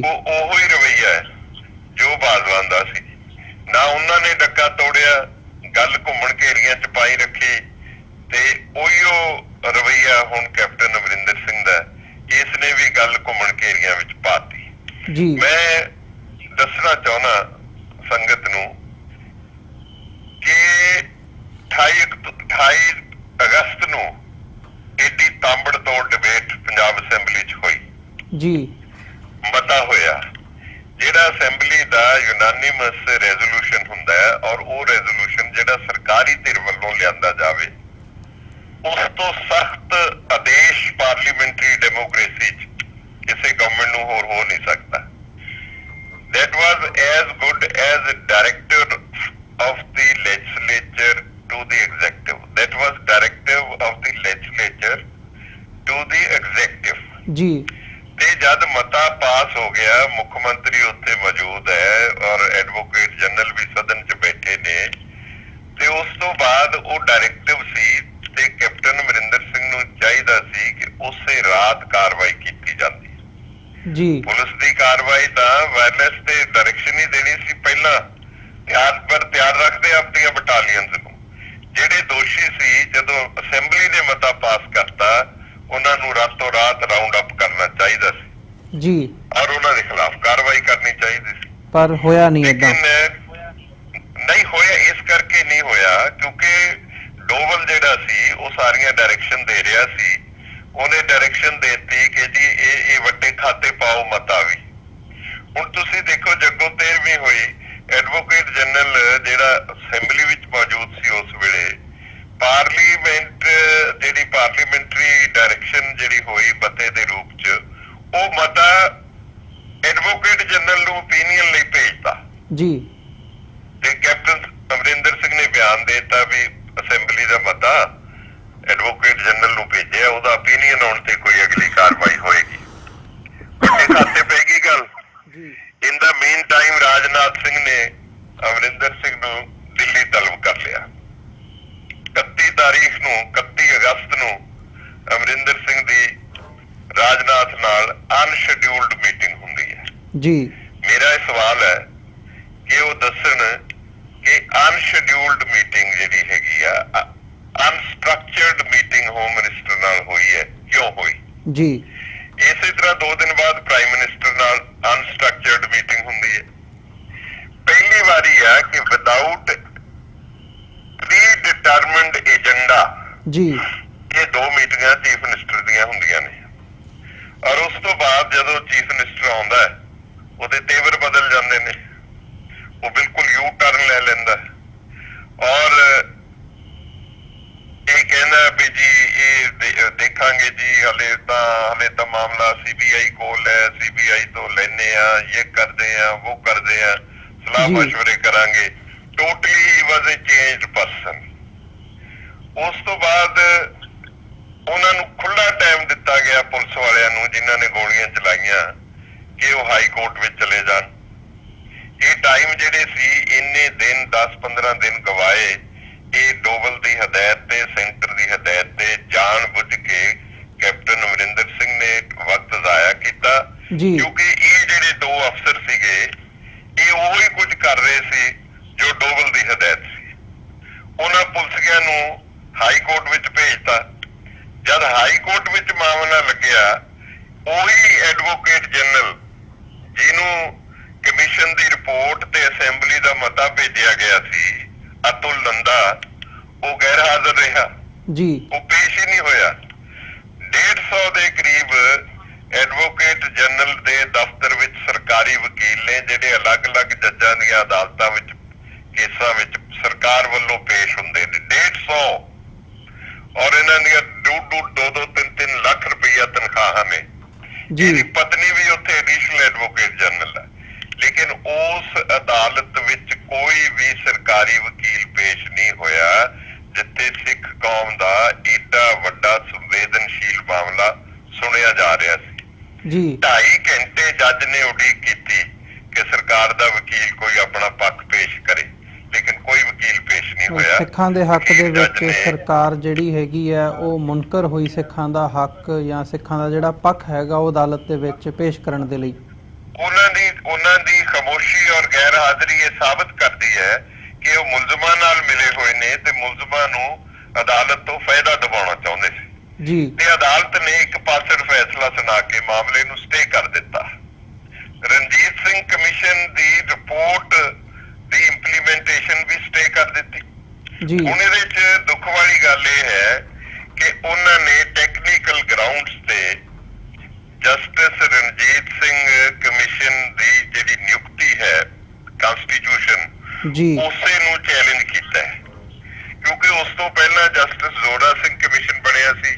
ਉਹ ਉਹੋ ਹੀ ਰਵੱਈਆ ਹੈ ਜੋ ਬਾਜਵਾਨ ਦਾ ਸੀ। ਨਾ ਉਹਨਾਂ ਨੇ ਡੱਕਾ ਤੋੜਿਆ, ਗੱਲ ਘੁੰਮਣ ਘੇਰੀਆਂ ਚ ਪਾਈ ਰੱਖੀ ਤੇ ਉਹੀਓ ਰਵੱਈਆ ਹੁਣ ਕੈਪਟਨ ਅਮਰਿੰਦਰ ਸਿੰਘ ਦਾ, ਇਸ ਨੇ ਵੀ ਗੱਲ ਘੁੰਮਣ ਘੇਰੀਆਂ ਵਿੱਚ ਪਾਤੀ। ਮੈਂ ਦੱਸਣਾ ਚਾਹੁੰਦਾ ਸੰਗਤ ਨੂੰ ਕਿ 28 ਅਗਸਤ ਨੂੰ ਏਡੀ ਤਾਂਬੜ ਤੋੜ ਡਿਬੇਟ ਪੰਜਾਬ ਅਸੈਂਬਲੀ ਚ ਹੋਈ, ਮਤਾ ਹੋਇਆ ਜਿਹੜਾ ਅਸੈਂਬਲੀ ਦਾ ਯੂਨਾਨੀਮਸ ਰੈਜ਼ੋਲੂਸ਼ਨ ਹੁੰਦਾ ਹੈ ਔਰ ਉਹ ਰੈਜ਼ੋਲੂਸ਼ਨ ਜਿਹੜਾ ਸਰਕਾਰੀ ਧਿਰ ਵੱਲੋਂ ਲਿਆਂਦਾ ਜਾਵੇ ਉਸ ਤੋਂ ਸਖਤ ਆਦੇਸ਼ ਪਾਰਲੀਮੈਂਟਰੀ ਡੈਮੋਕ੍ਰੇਸੀ ਚ ਕਿਸੇ ਗਵਰਨਮੈਂਟ ਨੂੰ ਹੋਰ ਹੋ ਨਹੀਂ ਸਕਦਾ। That was as good as a directive of the legislature to the executive. That was directive of the legislature to the executive. ਤੇ ਜਦ ਮਤਾ ਪਾਸ ਹੋ ਗਿਆ, ਮੁੱਖ ਮੰਤਰੀ ਉੱਥੇ ਮੌਜੂਦ ਹੈ ਔਰ ਐਡਵੋਕੇਟ ਜਨਰਲ ਵੀ ਸਦਨ ਚ ਬੈਠੇ ਨੇ ਤੇ ਉਸ ਤੋਂ ਬਾਅਦ ਉਹ ਡਾਇਰੈਕਟਿਵ ਸੀ ਤੇ ਕੈਪਟਨ ਅਮਰਿੰਦਰ ਸਿੰਘ ਨੂੰ ਚਾਹੀਦਾ ਸੀ ਕਿ ਉਸੇ ਰਾਤ ਕਾਰਵਾਈ ਕੀਤੀ ਜਾਂਦੀ। ਪੁਲਿਸ ਦੀ ਕਾਰਵਾਈ ਤਾਂ ਵਾਇਰਲੈਸ ਤੇ ਡਾਇਰੈਕਸ਼ਨ ਹੀ ਦੇਣੀ ਸੀ ਪਹਿਲਾਂ, ਤਿਆਰ ਰੱਖਦੇ ਆਪਣੀਆਂ ਬਟਾਲੀਅਨਸ ਨੂੰ। ਜਿਹੜੇ ਦੋਸ਼ੀ ਸੀ ਜਦੋਂ ਅਸੈਂਬਲੀ ਨੇ ਮਤਾ ਪਾਸ ਕਰਤਾ ਉਹਨਾਂ ਨੂੰ ਰਾਤੋਂ ਰਾਤ ਰਾਉਂਡ ਅਪ ਕਰਨਾ ਚਾਹੀਦਾ ਸੀ ਔਰ ਉਹਨਾਂ ਦੇ ਖਿਲਾਫ ਕਾਰਵਾਈ ਕਰਨੀ ਚਾਹੀਦੀ ਸੀ, ਪਰ ਹੋਇਆ ਨਹੀਂ। ਏਦਾਂ ਨਹੀਂ ਹੋਇਆ, ਇਸ ਕਰਕੇ ਨਹੀਂ ਹੋਇਆ ਕਿਉਂਕਿ ਡੋਵਲ ਜਿਹੜਾ ਸੀ ਉਹ ਸਾਰੀਆਂ ਡਾਇਰੈਕਸ਼ਨ ਦੇ ਰਿਹਾ ਸੀ। ਉਹਨੇ ਡਾਇਰੈਕਸ਼ਨ ਦੇਤੀ ਕਿ ਜੀ ਇਹ ਵੱਡੇ ਖਾਤੇ ਪਾਓ ਮਤਾ ਵੀ। ਹੁਣ ਤੁਸੀਂ ਦੇਖੋ ਜੱਗੋ 13ਵੀਂ ਹੋਈ, ਐਡਵੋਕੇਟ ਜਨਰਲ ਜਿਹੜਾ ਅਸੈਂਬਲੀ ਵਿੱਚ ਮੌਜੂਦ ਸੀ ਉਸ ਵੇਲੇ, ਪਾਰਲੀਮੈਂਟ ਜਿਹੜੀ ਪਾਰਲੀਮੈਂਟਰੀ ਡਾਇਰੈਕਸ਼ਨ ਜਿਹੜੀ ਹੋਈ ਮਤੇ ਦੇ ਰੂਪ ਚ, ਉਹ ਮਤਾ ਐਡਵੋਕੇਟ ਜਨਰਲ ਨੂੰ ਓਪੀਨੀਅਨ ਲਈ ਭੇਜਤਾ ਤੇ ਕੈਪਟਨ ਅਮਰਿੰਦਰ ਸਿੰਘ ਨੇ ਬਿਆਨ ਦੇ ਦਿੱਤਾ ਵੀ ਅਸੈਂਬਲੀ ਦਾ ਮਤਾ ਐਡਵੋਕੇਟ ਜਨਰਲ ਨੂੰ ਭੇਜਿਆ, ਉਹਦਾ ਓਪੀਨੀਅਨ ਆਉਣ ਤੇ ਕੋਈ ਅਗਲੀ ਕਾਰਵਾਈ ਹੋਏਗੀ। ਵੱਡੇ ਖਾਤੇ ਪੈ ਗਈ ਗੱਲ। ਇਨ ਦਾ ਮੇਨ ਟਾਈਮ ਰਾਜਨਾਥ ਸਿੰਘ ਨੇ ਅਮਰਿੰਦਰ ਸਿੰਘ ਨੂੰ ਦਿੱਲੀ ਤਲਬ ਕਰ ਲਿਆ। 31 ਤਾਰੀਖ ਨੂੰ 31 ਅਗਸਤ ਨੂੰ ਅਮਰਿੰਦਰ ਸਿੰਘ ਦੀ ਰਾਜਨਾਥ ਨਾਲ ਅਨਸ਼ਡਿਊਲਡ ਮੀਟਿੰਗ ਹੁੰਦੀ ਹੈ। ਮੇਰਾ ਇਹ ਸਵਾਲ ਹੈ ਕਿ ਉਹ ਦੱਸਣ ਕਿ ਅਨਸ਼ਡਿਊਲਡ ਮੀਟਿੰਗ ਜਿਹੜੀ ਹੈਗੀ ਆ, ਅਨਸਟਰਕਚਰਡ ਮੀਟਿੰਗ ਹੋਮ ਮਿਨਿਸਟਰ ਨਾਲ ਹੋਈ ਹੈ, ਕਿਉਂ ਹੋਈ? ਜੀ। ਇਸੇ ਤਰ੍ਹਾਂ 2 ਦਿਨ ਬਾਅਦ ਪ੍ਰਾਈਮ ਮਿਨਿਸਟਰ ਨਾਲ ਅਨਸਟਰਕਚਰਡ ਮੀਟਿੰਗ ਹੁੰਦੀ ਹੈ। ਪਹਿਲੀ ਵਾਰੀ ਹੈ ਕਿ ਵਿਦਆਊਟ ਪ੍ਰੀ ਡਿਟਰਮਿਨਡ ਏਜੰਡਾ ਜੀ ਇਹ 2 ਮੀਟਿੰਗਾਂ ਚੀਫ ਮਿਨਿਸਟਰ ਦੀਆਂ ਹੁੰਦੀਆਂ ਨੇ। ਔਰ ਉਸ ਤੋਂ ਬਾਅਦ ਜਦੋਂ ਚੀਫ ਮਿਨਿਸਟਰ ਆਉਂਦਾ ਹੈ ਉਹਦੇ ਤੇਵਰ ਬਦਲ ਜਾਂਦੇ ਨੇ, ਉਹ ਬਿਲਕੁਲ ਯੂ ਟਰਨ ਲੈ ਲੈਂਦਾ ਔਰ ਇਹ ਕਹਿੰਦਾ ਵੀ ਜੀ ਇਹ ਦੇਖਾਂਗੇ ਜੀ, ਹਲੇ ਤਾਂ ਮਾਮਲਾ CBI ਕੋਲ ਹੈ, CBI ਤੋਂ ਲੈਨੇ ਆ, ਇਹ ਕਰਦੇ ਆ, ਉਹ ਕਰਦੇ ਆ, ਸਲਾਹ ਮਸ਼ਵਰੇ ਕਰਾਂਗੇ। ਟੋਟਲੀ ਹੀ ਵਾਜ਼ ਅ ਚੇਂਜਡ ਪਰਸਨ। ਉਸ ਤੋਂ ਬਾਅਦ ਉਹਨਾਂ ਨੂੰ ਖੁੱਲਾ ਟਾਈਮ ਦਿੱਤਾ ਗਿਆ ਪੁਲਿਸ ਵਾਲਿਆਂ ਨੂੰ ਜਿਨ੍ਹਾਂ ਨੇ ਗੋਲੀਆਂ ਚਲਾਈਆਂ ਕਿ ਉਹ ਹਾਈ ਕੋਰਟ ਵਿੱਚ ਚਲੇ ਜਾਣ। ਇਹ ਟਾਈਮ ਜਿਹੜੇ ਸੀ ਇੰਨੇ ਦਿਨ 10-15 ਦਿਨ ਗਵਾਏ। ਇਹ ਡੋਵਲ ਦੀ ਹਦਾਇਤ ਤੇ ਸੈਂਟਰ ਦੀ ਹਦਾਇਤ ਤੇ ਜਾਣ ਬੁੱਝ ਕੇ ਕੈਪਟਨ ਅਮਰਿੰਦਰ ਸਿੰਘ ਨੇ ਵਕਤ ਜ਼ਾਇਆ ਕੀਤਾ, ਕਿਉਂਕਿ ਇਹ ਜਿਹੜੇ 2 ਅਫਸਰ ਸੀਗੇ ਇਹ ਉਹੀ ਕੁਝ ਕਰ ਰਹੇ ਸੀ ਜੋ ਡੋਵਲ ਦੀ ਹਦਾਇਤ ਸੀ। ਉਹਨਾਂ ਪੁਲਿਸਿਆਂ ਨੂੰ ਹਾਈ ਕੋਰਟ ਵਿੱਚ ਭੇਜਤਾ। ਜਦ ਹਾਈ ਕੋਰਟ ਵਿੱਚ ਮਾਮਲਾ ਲੱਗਿਆ, ਉਹੀ ਐਡਵੋਕੇਟ ਜਨਰਲ ਜਿਹਨੂੰ ਕਮਿਸ਼ਨ ਦੀ ਰਿਪੋਰਟ ਤੇ ਅਸੈਂਬਲੀ ਦਾ ਮਤਾ ਭੇਜਿਆ ਗਿਆ ਸੀ, ਅਤੁਲ ਨੰਦਾ, ਉਹ ਗੈਰ ਹਾਜ਼ਰ ਰਿਹਾ ਜੀ, ਉਹ ਪੇਸ਼ ਹੀ ਨਹੀਂ ਹੋਇਆ। 150 ਦੇ ਕਰੀਬ ਐਡਵੋਕੇਟ ਜਨਰਲ ਦੇ ਦਫ਼ਤਰ ਵਿੱਚ ਸਰਕਾਰੀ ਵਕੀਲ ਨੇ ਜਿਹੜੇ ਅਲੱਗ-ਅਲੱਗ ਜੱਜਾਂ ਦੀਆਂ ਅਦਾਲਤਾਂ ਵਿੱਚ ਕੇਸਾਂ ਵਿੱਚ ਸਰਕਾਰ ਵੱਲੋਂ ਪੇਸ਼ ਹੁੰਦੇ ਨੇ। 150 ਔਰ ਇਹਨਾਂ ਦੀਆਂ 2-3 ਲੱਖ ਰੁਪਈਆ ਤਨਖਾਹਾਂ ਨੇ। ਇਹਦੀ ਪਤਨੀ ਵੀ ਉੱਥੇ ਐਡੀਸ਼ਨਲ ਐਡਵੋਕੇਟ ਜਨਰਲ ਹੈ। ਲੇਕਿਨ ਉਸ ਅਦਾਲਤ ਵਿੱਚ ਕੋਈ ਵੀ ਸਰਕਾਰੀ ਵਕੀਲ ਪੇਸ਼ ਨਹੀਂ ਹੋਇਆ ਜਿੱਥੇ ਸਿੱਖ ਕੌਮ ਦਾ ਏਡਾ ਵੱਡਾ ਸੰਵੇਦਨਸ਼ੀਲ ਮਾਮਲਾ ਸੁਣਿਆ ਜਾ ਰਿਹਾ ਸੀ। 2.5 ਘੰਟੇ ਜੱਜ ਨੇ ਉਡੀਕ ਕੀਤੀ ਕਿ ਸਰਕਾਰ ਦਾ ਵਕੀਲ ਕੋਈ ਆਪਣਾ ਪੱਖ ਪੇਸ਼ ਕਰੇ, ਲੇਕਿਨ ਕੋਈ ਵਕੀਲ ਪੇਸ਼ ਨਹੀਂ ਹੋਇਆ। ਸਿੱਖਾਂ ਦੇ ਹੱਕ ਦੇ ਵਿੱਚ ਸਰਕਾਰ ਜਿਹੜੀ ਹੈਗੀ ਹੈ ਉਹ ਮੁਨਕਰ ਹੋਈ ਸਿੱਖਾਂ ਦਾ ਹੱਕ ਜਾਂ ਸਿੱਖਾਂ ਦਾ ਜਿਹੜਾ ਪੱਖ ਹੈਗਾ ਉਹ ਅਦਾਲਤ ਦੇ ਵਿੱਚ ਪੇਸ਼ ਕਰਨ ਦੇ ਲਈ। ਉਹਨਾਂ ਦੀ ਖਾਮੋਸ਼ੀ ਔਰ ਗੈਰ ਹਾਜ਼ਰੀ ਇਹ ਸਾਬਤ ਕਰਦੀ ਹੈ ਕਿ ਉਹ ਮੁਲਜ਼ਮਾਂ ਨਾਲ ਮਿਲੇ ਹੋਏ ਨੇ ਤੇ ਮੁਲਜ਼ਮਾਂ ਨੂੰ ਅਦਾਲਤ ਤੋਂ ਫਾਇਦਾ ਦਿਵਾਉਣਾ ਚਾਹੁੰਦੇ ਸੀ ਤੇ ਅਦਾਲਤ ਨੇ ਇੱਕ ਪਾਸੜ ਫੈਸਲਾ ਸੁਣਾ ਕੇ ਮਾਮਲੇ ਨੂੰ ਸਟੇ ਕਰ ਦਿੱਤਾ। ਰਣਜੀਤ ਸਿੰਘ ਕਮਿਸ਼ਨ ਦੀ ਰਿਪੋਰਟ ਦੀ ਇੰਪਲੀਮੈਂਟੇਸ਼ਨ ਵੀ ਸਟੇ ਕਰ ਦਿੱਤੀ। ਹੁਣ ਇਹਦੇ 'ਚ ਦੁੱਖ ਵਾਲੀ ਗੱਲ ਇਹ ਹੈ ਕਿ ਉਹਨਾਂ ਨੇ ਟੈਕਨੀਕਲ ਗਰਾਊਂਡਸ ਤੇ ਜਸਟਿਸ ਰਣਜੀਤ ਸਿੰਘ ਕਮਿਸ਼ਨ ਦੀ ਜਿਹੜੀ ਨਿਯੁਕਤੀ ਹੈ ਕਨਸਟੀਟਿਊਸ਼ਨ ਉਸੇ ਨੂੰ ਚੈਲੰਜ ਕੀਤਾ ਹੈ, ਕਿਉਂਕਿ ਉਸ ਤੋਂ ਪਹਿਲਾਂ ਜਸਟਿਸ ਜ਼ੋਰਾ ਸਿੰਘ ਕਮਿਸ਼ਨ ਬਣਿਆ ਸੀ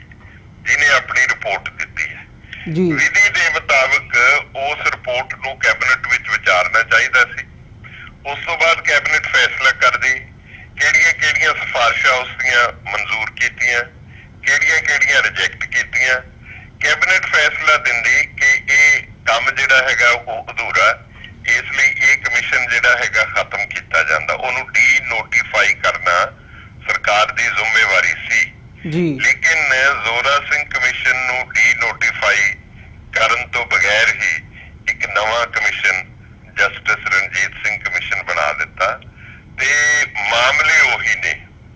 ਜਿਹਨੇ ਆਪਣੀ ਰਿਪੋਰਟ ਦਿੱਤੀ ਹੈ। ਵਿਧੀ ਦੇ ਮੁਤਾਬਕ ਉਸ ਰਿਪੋਰਟ ਨੂੰ ਕੈਬਨਿਟ ਵਿੱਚ ਵਿਚਾਰਨਾ ਚਾਹੀਦਾ ਸੀ। ਉਸ ਤੋਂ ਬਾਅਦ ਕੈਬਨਿਟ ਫੈਸਲਾ ਕਰਦੀ ਕਿਹੜੀਆਂ ਸਿਫਾਰਿਸ਼ਾਂ ਉਸ ਦੀਆਂ ਮਨਜ਼ੂਰ ਕੀਤੀਆਂ, ਕਿਹੜੀਆਂ ਰਿਜੈਕਟ ਕੀਤੀਆਂ। ਕੈਬਨਿਟ ਫੈਸਲਾ ਦਿੰਦੀ ਕਿ ਇਹ ਕੰਮ ਜਿਹੜਾ ਹੈਗਾ ਉਹ ਅਧੂਰਾ, ਇਸ ਲਈ ਇਹ ਕਮਿਸ਼ਨ ਜਿਹੜਾ ਹੈਗਾ ਖਤਮ ਕੀਤਾ ਜਾਂਦਾ, ਉਹਨੂੰ ਡੀ ਨੋਟੀਫਾਈ ਕਰਨਾ ਸਰਕਾਰ ਦੀ ਜ਼ਿੰਮੇਵਾਰੀ ਸੀ। ਲੇਕਿਨ ਜ਼ੋਰਾ ਸਿੰਘ ਕਮਿਸ਼ਨ ਨੂੰ ਡੀ ਨੋਟੀਫਾਈ ਕਰਨ ਤੋਂ ਬਗੈਰ ਹੀ ਇੱਕ ਨਵਾਂ commission justice Ranjit Singh commission ਬਣਾ ਦਿੱਤਾ ਤੇ ਮਾਮਲੇ ਉਹੀ ਨੇ,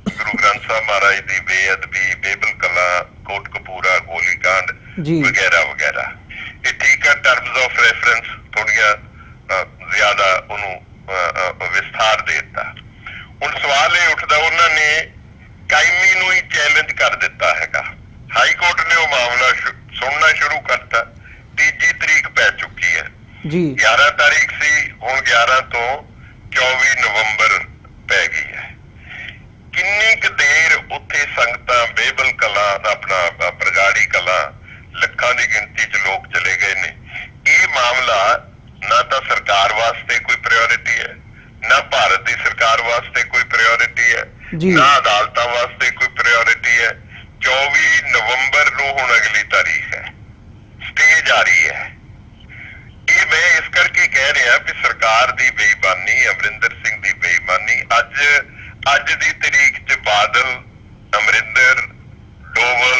ਗੁਰੂ ਗ੍ਰੰਥ ਸਾਹਿਬ ਮਹਾਰਾਜ ਦੀ ਬੇਅਦਬੀ, ਬੇਬਲ ਕਲਾਂ, ਕੋਟਕਪੂਰਾ ਗੋਲੀकांड ਵਗੈਰਾ ਵਗੈਰਾ। ਇਹ ਠੀਕ ਹੈ, ਟਰਮਸ ਆਫ ਰੈਫਰੈਂਸ ਥੋੜੀਆਂ ਜ਼ਿਆਦਾ ਉਹਨੂੰ ਵਿਸਥਾਰ ਦੇ ਦਿੱਤਾ। ਹੁਣ ਸਵਾਲ ਇਹ ਉੱਠਦਾ, ਉਹਨਾਂ ਨੇ ਕਾਇਮੀ ਨੂੰ ਹੀ ਚੈਲੰਜ ਕਰ ਦਿੱਤਾ ਹੈਗਾ। ਹਾਈ ਕੋਰਟ ਨੇ ਉਹ ਮਾਮਲਾ ਸੁਣਨਾ ਸ਼ੁਰੂ ਕਰਤਾ। 3 ਤਰੀਕ ਪੈ ਚੁੱਕੀ ਹੈ, 11 ਤਾਰੀਖ ਸੀ, ਹੁਣ 11 ਤੋਂ 24 ਨਵੰਬਰ ਪੈ ਗਈ ਹੈ। ਕਿੰਨੀ ਕੁ ਦੇਰ ਉੱਥੇ ਸੰਗਤਾਂ ਬੇਬਲ ਕਲਾਂ, ਆਪਣਾ ਬਰਗਾੜੀ ਕਲਾਂ, ਲੱਖਾਂ ਦੀ ਗਿਣਤੀ 'ਚ ਲੋਕ ਚਲੇ ਗਏ ਨੇ। ਇਹ ਮਾਮਲਾ ਨਾ ਤਾਂ ਸਰਕਾਰ ਵਾਸਤੇ ਕੋਈ ਪ੍ਰਾਇੋਰਿਟੀ ਹੈ, ਨਾ ਭਾਰਤ ਦੀ ਸਰਕਾਰ ਵਾਸਤੇ ਕੋਈ ਪ੍ਰਾਇੋਰਿਟੀ ਹੈ, ਨਾ ਅਦਾਲਤਾਂ ਵਾਸਤੇ ਕੋਈ ਪ੍ਰਾਇੋਰਿਟੀ ਹੈ। 24 ਨਵੰਬਰ ਨੂੰ ਹੁਣ ਅਗਲੀ ਤਾਰੀਖ ਹੈ, ਸਟੇ ਜਾਰੀ ਹੈ। ਇਹ ਮੈਂ ਇਸ ਕਰਕੇ ਕਹਿ ਰਿਹਾ ਵੀ ਸਰਕਾਰ ਦੀ ਬੇਈਮਾਨੀ, ਅਮਰਿੰਦਰ ਸਿੰਘ ਦੀ ਬੇਈਮਾਨੀ। ਅੱਜ ਦੀ ਤਰੀਕ 'ਚ ਬਾਦਲ, ਅਮਰਿੰਦਰ, ਡੋਵਲ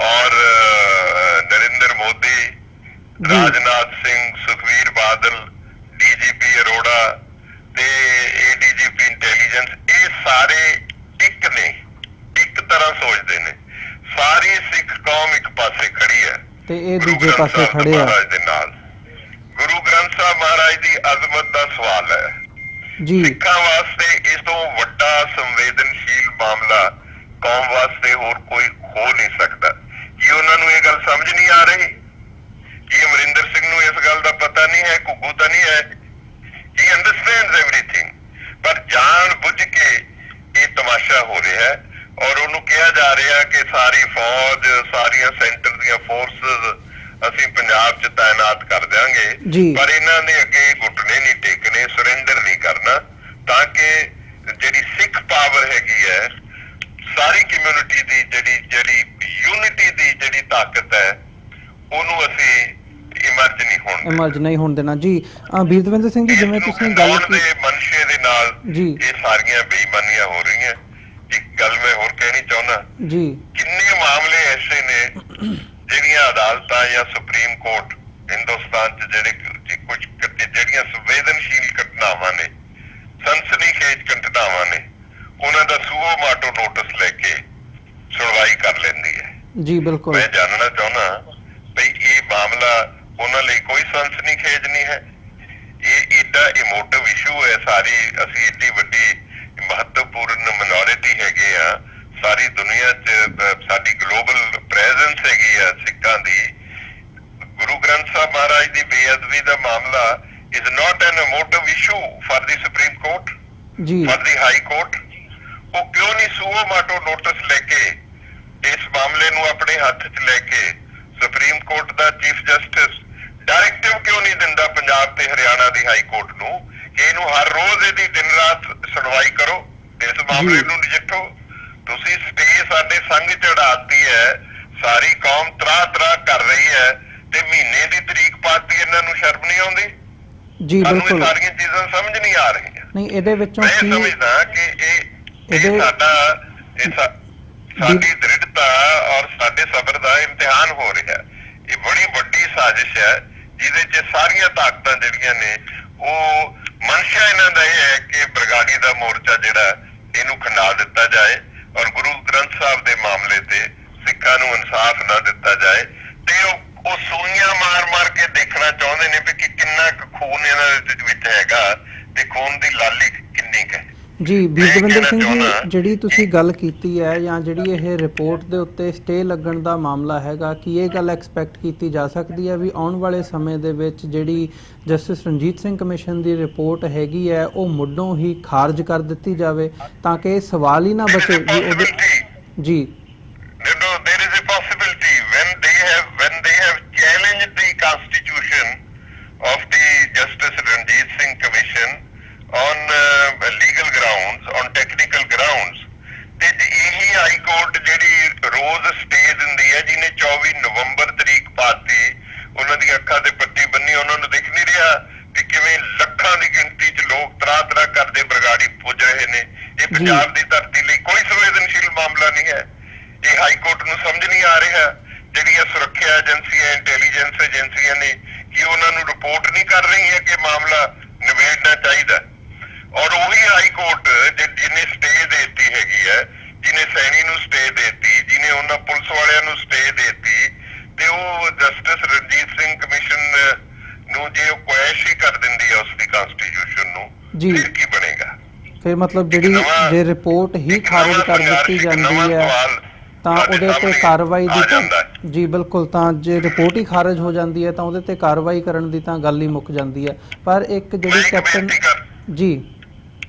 ਔਰ ਨਰਿੰਦਰ ਮੋਦੀ, ਰਾਜਨਾਥ ਸਿੰਘ, ਸੁਖਵੀਰ ਬਾਦਲ, DGP ਅਰੋੜਾ ਤੇ ADGP ਇੰਟੈਲੀਜੈਂਸ, ਇਹ ਸਾਰੇ ਇੱਕ ਨੇ, ਇੱਕ ਤਰ੍ਹਾਂ ਸੋਚਦੇ ਨੇ। ਸਾਰੀ ਸਿੱਖ ਕੌਮ ਇੱਕ ਪਾਸੇ ਖੜੀ ਹੈ ਤੇ ਇਹ ਦੂਜੇ ਪਾਸੇ ਖੜੇ ਆ। ਗੁਰੂ ਗ੍ਰੰਥ ਸਾਹਿਬ ਮਹਾਰਾਜ ਦੀ ਅਜ਼ਮਤ ਦਾ ਸਵਾਲ ਹੈ ਜੀ। ਸਿੱਖਾਂ ਵਾਸਤੇ ਇਸ ਤੋਂ ਵੱਡਾ ਸੰਵੇਦਨਸ਼ੀਲ ਮਾਮਲਾ ਕੌਮ ਵਾਸਤੇ ਹੋਰ ਕੋਈ ਹੋ ਨਹੀਂ ਸਕਦਾ। ਕੀ ਉਹਨਾਂ ਨੂੰ ਇਹ ਗੱਲ ਸਮਝ ਨਹੀਂ ਆ ਰਹੀ? ਕੀ ਅਮਰਿੰਦਰ ਸਿੰਘ ਨੂੰ ਇਸ ਗੱਲ ਦਾ ਪਤਾ ਨਹੀਂ ਹੈ? ਘੁੱਗੂ ਤਾਂ ਨਹੀਂ ਹੈ? ਹੀ ਅੰਡਰਸਟੈਂਡਸ ਐਵਰੀਥਿੰਗ, ਪਰ ਜਾਣ ਬੁੱਝ ਕੇ ਇਹ ਤਮਾਸ਼ਾ ਹੋ ਰਿਹਾ ਹੈ ਔਰ ਉਹਨੂੰ ਕਿਹਾ ਜਾ ਰਿਹਾ ਕਿ ਸਾਰੀ ਫੌਜ, ਸਾਰੀਆਂ ਸੈਂਟਰ ਦੀਆਂ ਫੋਰਸਸ ਅਸੀਂ ਪੰਜਾਬ 'ਚ ਤਾਇਨਾਤ ਕਰ ਦਿਆਂਗੇ, ਪਰ ਇਹਨਾਂ ਦੇ ਅੱਗੇ ਘੁੱਟਣੇ ਨਹੀਂ ਟੇਕਣੇ, ਸਰੈਂਡਰ ਨਹੀਂ ਕਰਨਾ, ਤਾਂ ਕਿ ਜਿਹੜੀ ਸਿੱਖ ਪਾਵਰ ਹੈਗੀ ਹੈ, ਸਾਰੀ ਕਮਿਊਨਿਟੀ ਦੀ ਜਿਹੜੀ ਯੂਨਿਟੀ ਦੀ ਜਿਹੜੀ ਤਾਕਤ ਹੈ, ਉਹਨੂੰ ਅਸੀਂ ਇਮਰਜ ਨਹੀਂ ਹੋਣ ਦੇਣਾ। ਜੀ ਵੀਰ ਦਵਿੰਦਰ ਸਿੰਘ ਜੀ, ਜਿਵੇਂ ਤੁਸੀਂ ਗੱਲ ਕੀਤੀ ਮਨਸ਼ੇ ਦੇ ਨਾਲ ਇਹ ਸਾਰੀਆਂ ਬੇਈਮਾਨੀਆਂ ਹੋ ਰਹੀਆਂ। ਇੱਕ ਗੱਲ ਮੈਂ ਹੋਰ ਕਹਿਣੀ ਚਾਹੁੰਦਾ ਜੀ, ਕਿੰਨੇ ਮਾਮਲੇ ਐਸੇ ਨੇ ਜਿਹੜੀਆਂ ਅਦਾਲਤਾਂ ਜਾਂ ਸੁਪਰੀਮ ਕੋਰਟ ਹਿੰਦੁਸਤਾਨ 'ਚ ਕੁਝ ਜਿਹੜੀਆਂ ਸੰਵੇਦਨਸ਼ੀਲ ਘਟਨਾਵਾਂ ਨੇ, ਸਨਸਨੀਖੇਜ ਘਟਨਾਵਾਂ ਨੇ, ਉਹਨਾਂ ਦਾ ਸੂਓ ਮਾਟੋ ਨੋਟਿਸ ਲੈ ਕੇ ਸੁਣਵਾਈ ਕਰ ਲੈਂਦੀ ਹੈ। ਜੀ ਬਿਲਕੁਲ। ਮੈਂ ਜਾਣਨਾ ਚਾਹੁੰਦਾ ਵੀ ਇਹ ਮਾਮਲਾ ਉਹਨਾਂ ਲਈ ਕੋਈ ਸਨਸਨੀਖੇਜ ਨਹੀਂ ਹੈ? ਇਹ ਏਡਾ ਇਮੋਟਿਵ ਇਸ਼ੂ ਹੈ। ਅਸੀਂ ਏਡੀ ਵੱਡੀ ਮਹੱਤਵਪੂਰਨ ਮਿਨੋਰਿਟੀ ਹੈਗੇ ਆ, ਸਾਰੀ ਦੁਨੀਆ 'ਚ ਸਾਡੀ ਗਲੋਬਲ ਪ੍ਰੈਜ਼ੈਂਸ ਹੈਗੀ ਆ ਸਿੱਖਾਂ ਦੀ। ਗੁਰੂ ਗ੍ਰੰਥ ਸਾਹਿਬ ਮਹਾਰਾਜ ਦੀ ਬੇਅਦਬੀ ਦਾ ਮਾਮਲਾ is not an emotive issue for the Supreme Court, for the High Court। ਉਹ ਕਿਉਂ ਨਹੀਂ ਸੂਓ ਮਾਟੋ ਨੋਟਿਸ ਲੈ ਕੇ ਇਸ ਮਾਮਲੇ ਨੂੰ ਆਪਣੇ ਹੱਥ 'ਚ ਲੈ ਕੇ ਸੁਪਰੀਮ ਕੋਰਟ ਦਾ ਚੀਫ ਜਸਟਿਸ ਡਾਇਰੈਕਟਿਵ ਕਿਉਂ ਨਹੀਂ ਦਿੰਦਾ ਪੰਜਾਬ ਤੇ ਹਰਿਆਣਾ ਦੀ ਹਾਈ ਕੋਰਟ ਨੂੰ ਕਿ ਇਹਨੂੰ ਹਰ ਰੋਜ਼ ਇਹਦੀ ਦਿਨ ਰਾਤ ਸੁਣਵਾਈ ਕਰੋ, ਇਸ ਮਾਮਲੇ ਨੂੰ ਨਜਿੱਠੋ? ਤੁਸੀਂ ਸਟੇ ਸਾਡੇ ਸੰਗ ਚੜਾਤੀ ਹੈ, ਸਾਰੀ ਕੌਮ ਤਰਾ ਕਰ ਰਹੀ ਹੈ ਤੇ ਮਹੀਨੇ ਦੀ ਤਰੀਕ ਪਾਤੀ, ਇਹਨਾਂ ਨੂੰ ਸ਼ਰਮ ਨਹੀਂ ਆਉਂਦੀ? ਜੀ ਬਿਲਕੁਲ, ਸਾਰੀਆਂ ਚੀਜ਼ਾਂ ਸਮਝ ਨਹੀਂ ਆ ਰਹੀਆਂ। ਨਹੀਂ, ਇਹਦੇ ਵਿੱਚੋਂ ਮੈਂ ਸਮਝਦਾ ਕਿ ਇਹ ਸਾਡੀ ਦ੍ਰਿੜਤਾ ਔਰ ਸਾਡੇ ਸਬਰ ਦਾ ਇਮਤਿਹਾਨ ਹੋ ਰਿਹਾ। ਇਹ ਬੜੀ ਵੱਡੀ ਸਾਜ਼ਿਸ਼ ਹੈ ਜਿਹਦੇ 'ਚ ਸਾਰੀਆਂ ਤਾਕਤਾਂ ਜਿਹੜੀਆਂ ਨੇ, ਉਹ ਮਨਸ਼ਾ ਇਹਨਾਂ ਦਾ ਇਹ ਹੈ ਕਿ ਬਰਗਾੜੀ ਦਾ ਮੋਰਚਾ ਜਿਹੜਾ ਇਹਨੂੰ ਖੰਡਾ ਦਿੱਤਾ ਜਾਏ ਔਰ ਗੁਰੂ ਗ੍ਰੰਥ ਸਾਹਿਬ ਦੇ ਮਾਮਲੇ ਤੇ ਸਿੱਖਾਂ ਨੂੰ ਇਨਸਾਫ ਨਾ ਦਿੱਤਾ ਜਾਏ। ਤੇ ਉਹ ਸੂਈਆਂ ਮਾਰ ਕੇ ਦੇਖਣਾ ਚਾਹੁੰਦੇ ਨੇ ਵੀ ਕਿੰਨਾ ਕੁ ਖੂਨ ਇਹਨਾਂ ਦੇ ਵਿੱਚ ਹੈਗਾ ਤੇ ਖੂਨ ਦੀ ਲਾਲੀ ਕਿੰਨੀ ਕੁ ਹੈ। ਜੀ ਵੀਰ ਦਵਿੰਦਰ ਸਿੰਘ ਜੀ, ਜਿਹੜੀ ਤੁਸੀਂ ਗੱਲ ਕੀਤੀ ਹੈ ਜਾਂ ਜਿਹੜੀ ਇਹ ਰਿਪੋਰਟ ਦੇ ਉੱਤੇ ਸਟੇ ਲੱਗਣ ਦਾ ਮਾਮਲਾ ਹੈਗਾ, ਕਿ ਇਹ ਗੱਲ ਐਕਸਪੈਕਟ ਕੀਤੀ ਜਾ ਸਕਦੀ ਹੈ ਵੀ ਆਉਣ ਵਾਲੇ ਸਮੇਂ ਦੇ ਵਿੱਚ ਜਿਹੜੀ ਜਸਟਿਸ ਰਣਜੀਤ ਸਿੰਘ ਕਮਿਸ਼ਨ ਦੀ ਰਿਪੋਰਟ ਹੈਗੀ ਹੈ ਉਹ ਮੁੱਢੋਂ ਹੀ ਖਾਰਜ ਕਰ ਦਿੱਤੀ ਜਾਵੇ ਤਾਂ ਕਿ ਇਹ ਸਵਾਲ ਹੀ ਨਾ ਬਚੇ ਵੀ ਉਹਦੇ? ਜੀ, there is a possibility when they have challenged the constitution of the Justice Ranjit Singh Commission on legal grounds, on technical grounds, ਤੇ ਇਹੀ ਹਾਈ ਕੋਰਟ ਜਿਹੜੀ ਰੋਜ਼ ਸਟੇ ਦਿੰਦੀ ਹੈ, ਜਿਹਨੇ 24 ਨਵੰਬਰ ਤਰੀਕ ਪਾਤੀ, ਉਹਨਾਂ ਦੀ ਅੱਖਾਂ ਤੇ ਪੱਟੀ ਬੰਨੀ, ਉਹਨਾਂ ਨੂੰ ਦਿਖ ਨਹੀਂ ਰਿਹਾ ਕਿ ਕਿਵੇਂ ਲੱਖਾਂ ਦੀ ਗਿਣਤੀ 'ਚ ਲੋਕ ਤਰਾ ਕਰਦੇ ਬਰਗਾੜੀ ਪੁੱਜ ਰਹੇ ਨੇ। ਇਹ ਪੰਜਾਬ ਦੀ ਧਰਤੀ ਲਈ ਕੋਈ ਸੰਵੇਦਨਸ਼ੀਲ ਮਾਮਲਾ ਨਹੀਂ ਹੈ। ਇਹ ਹਾਈ ਕੋਰਟ ਨੂੰ ਸਮਝ ਨਹੀਂ ਆ ਰਿਹਾ। ਜਿਹੜੀਆਂ ਸੁਰੱਖਿਆ ਏਜੰਸੀਆਂ, ਇੰਟੈਲੀਜੈਂਸ ਏਜੰਸੀਆਂ ਨੇ, ਕਿ ਉਹਨਾਂ ਨੂੰ ਰਿਪੋਰਟ ਨਹੀਂ ਕਰ ਰਹੀਆਂ ਕਿ ਮਾਮਲਾ ਨਿਬੇੜਨਾ ਚਾਹੀਦਾ? ਔਰ ਉਹੀ ਹਾਈ ਕੋਰਟ ਜਿਹਨੇ ਸਟੇ ਦੇਤੀ ਹੈਗੀ ਹੈ, ਜਿਹਨੇ ਸੈਣੀ ਨੂੰ ਸਟੇ ਦੇਤੀ, ਜਿਹਨੇ ਉਹਨਾਂ ਪੁਲਿਸ ਵਾਲਿਆਂ ਨੂੰ ਸਟੇ ਦੇਤੀ, ਤੇ ਉਹ ਜਸਟਿਸ ਰਣਜੀਤ ਸਿੰਘ ਕਮਿਸ਼ਨ ਨੂੰ ਜੇ ਉਹ ਕੁਐਸ਼ ਹੀ ਕਰ ਦਿੰਦੀ ਹੈ ਉਸ ਦੀ ਕਨਸਟੀਟਿਊਸ਼ਨ ਨੂੰ, ਫਿਰ ਕੀ ਬਣੇਗਾ? ਫਿਰ ਮਤਲਬ ਜਿਹੜੀ ਜੇ ਰਿਪੋਰਟ ਹੀ ਖਾਰਜ ਕਰ ਦਿੱਤੀ ਜਾਂਦੀ ਹੈ ਤਾਂ ਉਹਦੇ ਤੇ ਕਾਰਵਾਈ ਦੀ, ਜੀ ਬਿਲਕੁਲ, ਤਾਂ ਜੇ ਰਿਪੋਰਟ ਹੀ ਖਾਰਜ ਹੋ ਜਾਂਦੀ ਹੈ ਤਾਂ ਉਹਦੇ ਤੇ ਕਾਰਵਾਈ ਕਰਨ ਦੀ ਤਾਂ ਗੱਲ ਹੀ ਮੁੱਕ ਜਾਂਦੀ ਹੈ। ਪਰ ਇੱਕ ਜਿਹੜੀ ਕੈਪਟਨ ਜੀ,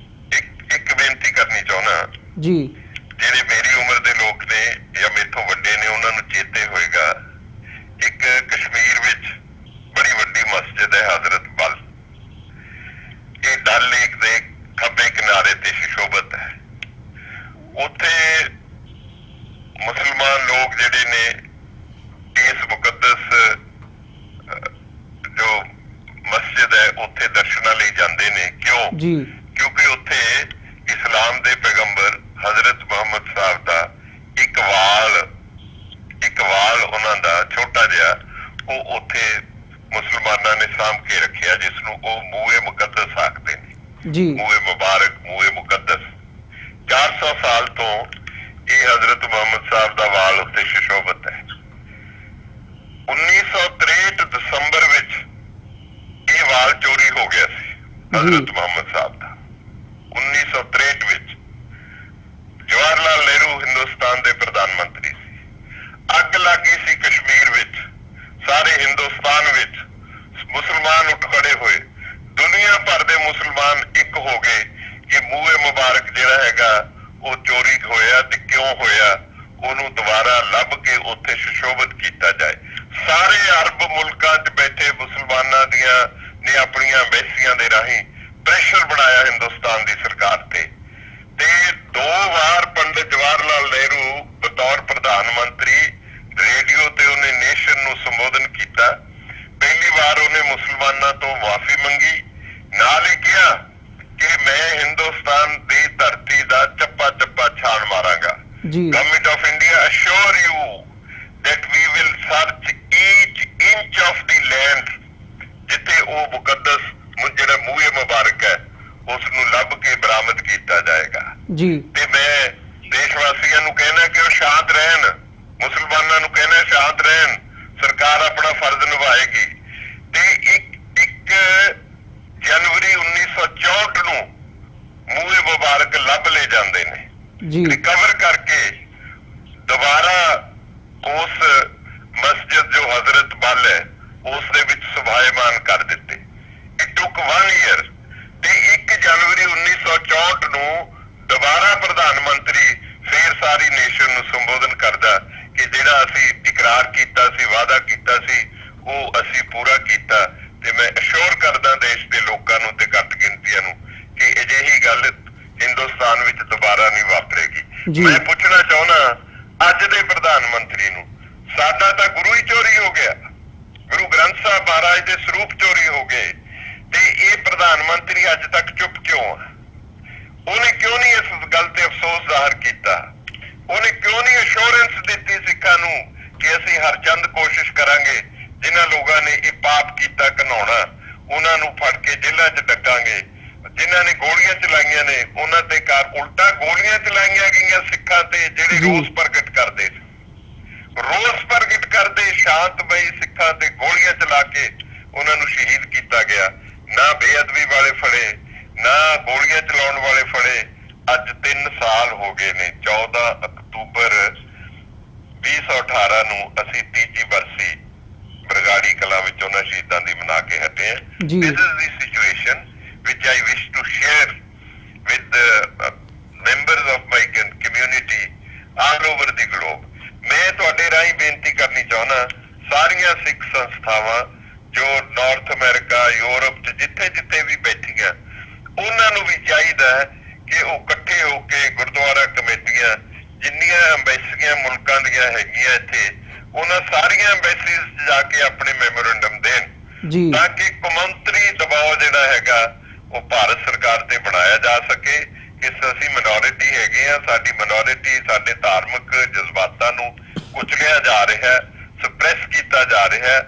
ਇੱਕ ਬੇਨਤੀ ਕਰਨੀ ਚਾਹੁੰਦਾ ਜੀ, ਜਿਹੜੇ ਮੇਰੀ ਉਮਰ ਦੇ ਲੋਕ ਨੇ ਜਾਂ ਮੇਥੋਂ ਵੱਡੇ ਨੇ, ਉਹਨਾਂ ਨੂੰ ਚੇਤੇ ਹੋਏਗਾ, ਇੱਕ ਕਸ਼ਮੀਰ ਵਿੱਚ ਬੜੀ ਵੱਡੀ ਮਸਜਿਦ ਹੈ ਹਜ਼ਰਤ ਬਲ। ਇਹ ਡਲ ਲੇਕ ਦੇ ਖੱਬੇ ਕਿਨਾਰੇ ਤੇ ਸੁਸ਼ੋਭਿਤ ਹੈ। ਉੱਥੇ ਮੁਸਲਮਾਨ ਲੋਕ ਜਿਹੜੇ ਨੇ ਇਸ ਮੁਕੱਦਸ ਜੋ ਮਸਜਿਦ ਹੈ ਉੱਥੇ ਦਰਸ਼ਨਾਂ ਲਈ ਜਾਂਦੇ ਨੇ। ਕਿਉਂ? ਕਿਉਂਕਿ ਉੱਥੇ ਇਸਲਾਮ ਦੇ ਪੈਗੰਬਰ ਹਜ਼ਰਤ ਮੁਹੰਮਦ ਸਾਹਿਬ ਦਾ ਇੱਕ ਵਾਲ ਉਹਨਾਂ ਦਾ ਛੋਟਾ ਜਿਹਾ ਉਹ ਉੱਥੇ ਮੁਸਲਮਾਨਾਂ ਨੇ ਸਾਂਭ ਕੇ ਰੱਖਿਆ, ਜਿਸ ਨੂੰ ਉਹ ਮੂਏ ਮੁਕੱਦਸ ਆਖਦੇ ਨੇ। ਮੂਏ ਮੁਬਾਰਕ, ਮੂਏ ਮੁਕੱਦਸ। 400 ਸਾਲ ਤੋਂ ਇਹ ਹਜ਼ਰਤ ਮੁਹੰਮਦ ਸਾਹਿਬ ਦਾ ਵਾਲ ਉੱਤੇ ਸੁਸ਼ੋਭਿਤ ਹੈ। हजरत मोहम्मद साहब का 1963 ਵਿੱਚ ਜਵਾਹਰ ਲਾਲ ਨਹਿਰੂ ਹਿੰਦੁਸਤਾਨ ਦੇ ਪ੍ਰਧਾਨ ਮੰਤਰੀ ਸੀ। ਅੱਗ ਲੱਗੀ ਸੀ ਕਸ਼ਮੀਰ ਵਿੱਚ, ਸਾਰੇ ਹਿੰਦੁਸਤਾਨ ਵਿੱਚ ਮੁਸਲਮਾਨ ਉੱਠ ਖੜੇ ਹੋਏ, ਦੁਨੀਆ ਭਰ ਦੇ ਮੁਸਲਮਾਨ ਇੱਕ ਹੋ ਗਏ ਕਿ ਮੂਹੇ ਮੁਬਾਰਕ ਜਿਹੜਾ ਹੈਗਾ ਉਹ ਚੋਰੀ ਹੋਇਆ ਤੇ ਕਿਉਂ ਹੋਇਆ, ਉਹਨੂੰ ਦੁਬਾਰਾ ਲੱਭ ਕੇ ਉੱਥੇ ਸੁਸ਼ੋਭਿਤ ਕੀਤਾ ਜਾਏ। ਸਾਰੇ ਅਰਬ ਮੁਲਕਾਂ 'ਚ ਬੈਠੇ ਮੁਸਲਮਾਨਾਂ ਦੀਆਂ ਨੇ ਆਪਣੀਆਂ ਐਮਬੈਸੀਆਂ ਦੇ ਰਾਹੀਂ ਪ੍ਰੈਸ਼ਰ ਬਣਾਇਆ ਹਿੰਦੁਸਤਾਨ ਦੀ ਸਰਕਾਰ ਤੇ 2 ਵਾਰ ਪੰਡਿਤ ਜਵਾਹਰ ਲਾਲ ਨਹਿਰੂ ਬਤੌਰ ਪ੍ਰਧਾਨ ਮੰਤਰੀ ਰੇਡੀਓ ਤੇ ਉਹਨੇ ਨੇਸ਼ਨ ਨੂੰ ਸੰਬੋਧਨ ਕੀਤਾ। ਪਹਿਲੀ ਵਾਰ ਉਹਨੇ ਮੁਸਲਮਾਨਾਂ ਤੋਂ ਮਾਫੀ ਮੰਗੀ, ਨਾਲ ਹੀ ਕਿਹਾ ਕਿ ਮੈਂ ਹਿੰਦੁਸਤਾਨ ਦੀ ਧਰਤੀ ਦਾ ਚੱਪਾ ਚੱਪਾ ਛਾਣ ਮਾਰਾਂਗਾ। Government of India assure you that we will search each inch of the land, ਜਿੱਥੇ ਉਹ ਮੁਕੱਦਸ ਜਿਹੜਾ ਮੂਹੇ ਮੁਬਾਰਕ ਹੈ ਉਸ ਨੂੰ ਲੱਭ ਕੇ ਬਰਾਮਦ ਕੀਤਾ ਜਾਏਗਾ ਜੀ। ਤੇ ਮੈਂ ਦੇਸ਼ ਵਾਸੀਆਂ ਨੂੰ ਕਹਿਣਾ ਕਿ ਉਹ ਸ਼ਾਂਤ ਰਹਿਣ, ਮੁਸਲਮਾਨਾਂ ਨੂੰ ਕਹਿਣਾ ਸ਼ਾਂਤ ਰਹਿਣ, ਸਰਕਾਰ ਆਪਣਾ ਫਰਜ਼ ਨਿਭਾਏਗੀ। ਤੇ 1 ਜਨਵਰੀ 1964 ਨੂੰ ਮੂਹੇ ਮੁਬਾਰਕ ਲੱਭ ਲਏ ਜਾਂਦੇ ਨੇ, ਰਿਕਵਰ ਕਰਕੇ ਦੁਬਾਰਾ ਉਸ ਮਸਜਿਦ ਜੋ ਹਜ਼ਰਤ ਬਲ ਹੈ ਉਸ ਦੇ ਵਿੱਚ ਸੁਭਾਇਮਾਨ ਕਰ ਦਿੱਤੇ। ਇਟ ਟੁਕ 1 ਈਅਰ ਤੇ 1 ਜਨਵਰੀ 1964 ਨੂੰ ਦੁਬਾਰਾ ਪ੍ਰਧਾਨ ਮੰਤਰੀ ਫੇਰ ਸਾਰੀ ਨੇਸ਼ਨ ਨੂੰ ਸੰਬੋਧਨ ਕਰਦਾ ਕਿ ਜਿਹੜਾ ਅਸੀਂ ਇਕਰਾਰ ਕੀਤਾ ਸੀ, ਵਾਅਦਾ ਕੀਤਾ ਸੀ, ਉਹ ਅਸੀਂ ਪੂਰਾ ਕੀਤਾ। ਤੇ ਮੈਂ ਅਸ਼ੋਰ ਕਰਦਾ ਦੇਸ਼ ਦੇ ਲੋਕਾਂ ਨੂੰ ਤੇ ਘੱਟ ਗਿਣਤੀਆਂ ਨੂੰ ਕਿ ਅਜਿਹੀ ਗੱਲ ਹਿੰਦੁਸਤਾਨ ਵਿੱਚ ਦੁਬਾਰਾ ਨਹੀਂ ਵਾਪਰੇਗੀ। ਮੈਂ ਪੁੱਛਣਾ ਚਾਹੁੰਦਾ ਅੱਜ ਦੇ ਪ੍ਰਧਾਨ ਮੰਤਰੀ ਨੂੰ, ਸਾਡਾ ਤਾਂ ਗੁਰੂ ਹੀ ਚੋਰੀ ਹੋ ਗਿਆ, ਗੁਰੂ ਗ੍ਰੰਥ ਸਾਹਿਬ ਮਹਾਰਾਜ ਦੇ ਸਰੂਪ ਚੋਰੀ ਹੋ ਗਏ, ਤੇ ਇਹ ਪ੍ਰਧਾਨ ਮੰਤਰੀ ਅੱਜ ਤੱਕ ਚੁੱਪ ਕਿਉਂ ਆ? ਉਹਨੇ ਕਿਉਂ ਨਹੀਂ ਇਸ ਗੱਲ ਤੇ ਅਫਸੋਸ ਜ਼ਾਹਰ ਕੀਤਾ? ਉਹਨੇ ਕਿਉਂ ਨਹੀਂ ਅਸ਼ੋਰੈਂਸ ਦਿੱਤੀ ਸਿੱਖਾਂ ਨੂੰ ਕਿ ਅਸੀਂ ਹਰ ਚੰਦ ਕੋਸ਼ਿਸ਼ ਕਰਾਂਗੇ, ਜਿਨ੍ਹਾਂ ਲੋਕਾਂ ਨੇ ਇਹ ਪਾਪ ਕੀਤਾ ਘਿਨਾਉਣਾ ਉਹਨਾਂ ਨੂੰ ਫੜ ਕੇ ਜੇਲ੍ਹਾਂ 'ਚ ਡੱਕਾਂਗੇ, ਜਿਨ੍ਹਾਂ ਨੇ ਗੋਲੀਆਂ ਚਲਾਈਆਂ ਨੇ ਉਹਨਾਂ ਤੇ ਉਲਟਾ ਗੋਲੀਆਂ ਚਲਾਈਆਂ ਗਈਆਂ ਸਿੱਖਾਂ ਤੇ ਜਿਹੜੇ ਰੋਸ ਪ੍ਰਗਟ ਕਰਦੇ ਸੀ, ਰੋਸ ਪ੍ਰਗਟ ਕਰਦੇ ਸ਼ਾਂਤਮਈ ਸਿੱਖਾਂ ਤੇ ਗੋਲੀਆਂ ਚਲਾ ਕੇ ਉਹਨਾਂ ਨੂੰ ਸ਼ਹੀਦ ਕੀਤਾ ਗਿਆ। ਨਾ ਬੇਅਦਬੀ ਵਾਲੇ ਫੜੇ, ਨਾ ਗੋਲੀਆਂ ਚਲਾਉਣ ਵਾਲੇ ਫੜੇ। ਅੱਜ 3 ਸਾਲ ਹੋ ਗਏ ਨੇ। 14 ਅਕਤੂਬਰ 2018 ਨੂੰ ਅਸੀਂ 3ਜੀ ਬਰਸੀ ਬਰਗਾੜੀ ਕਲਾਂ ਵਿੱਚ ਉਹਨਾਂ ਸ਼ਹੀਦਾਂ ਦੀ ਮਨਾ ਕੇ ਹਟੇ ਹਾਂ। This is the situation which I wish to share with the members of my community all over the globe. ਮੈਂ ਤੁਹਾਡੇ ਰਾਹੀਂ ਬੇਨਤੀ ਕਰਨੀ ਚਾਹੁੰਦਾ ਸਾਰੀਆਂ ਸਿੱਖ ਸੰਸਥਾਵਾਂ ਜੋ ਨਾਰਥ ਅਮਰੀਕਾ, ਯੂਰਪ 'ਚ ਜਿੱਥੇ ਵੀ ਬੈਠੀਆਂ, ਉਹਨਾਂ ਨੂੰ ਵੀ ਚਾਹੀਦਾ ਹੈ ਕਿ ਉਹ ਇਕੱਠੇ ਹੋ ਕੇ ਗੁਰਦੁਆਰਾ ਕਮੇਟੀਆਂ ਜਿੰਨੀਆਂ ਐਮਬੈਸੀਆਂ ਮੁਲਕਾਂ ਦੀਆਂ ਹੈਗੀਆਂ ਇੱਥੇ, ਉਹਨਾਂ ਸਾਰੀਆਂ ਐਮਬੈਸੀਜ਼ 'ਚ ਜਾ ਕੇ ਆਪਣੇ ਮੈਮੋਰੰਡਮ ਦੇਣ ਤਾਂ ਕਿ ਕੌਮਾਂਤਰੀ ਦਬਾਅ ਜਿਹੜਾ ਹੈਗਾ ਉਹ ਭਾਰਤ ਸਰਕਾਰ ਤੇ ਬਣਾਇਆ ਜਾ ਸਕੇ ਕਿ ਅਸੀਂ ਮਿਨੋਰਿਟੀ ਹੈਗੇ ਆ, ਸਾਡੀ ਮਿਨੋਰਿਟੀ ਸਾਡੇ ਧਾਰਮਿਕ ਜਜ਼ਬਾਤਾਂ ਨੂੰ ਕੁਚਲਿਆ ਜਾ ਰਿਹਾ ਹੈ, ਸਪਰੈਸ ਕੀਤਾ ਜਾ ਰਿਹਾ ਹੈ,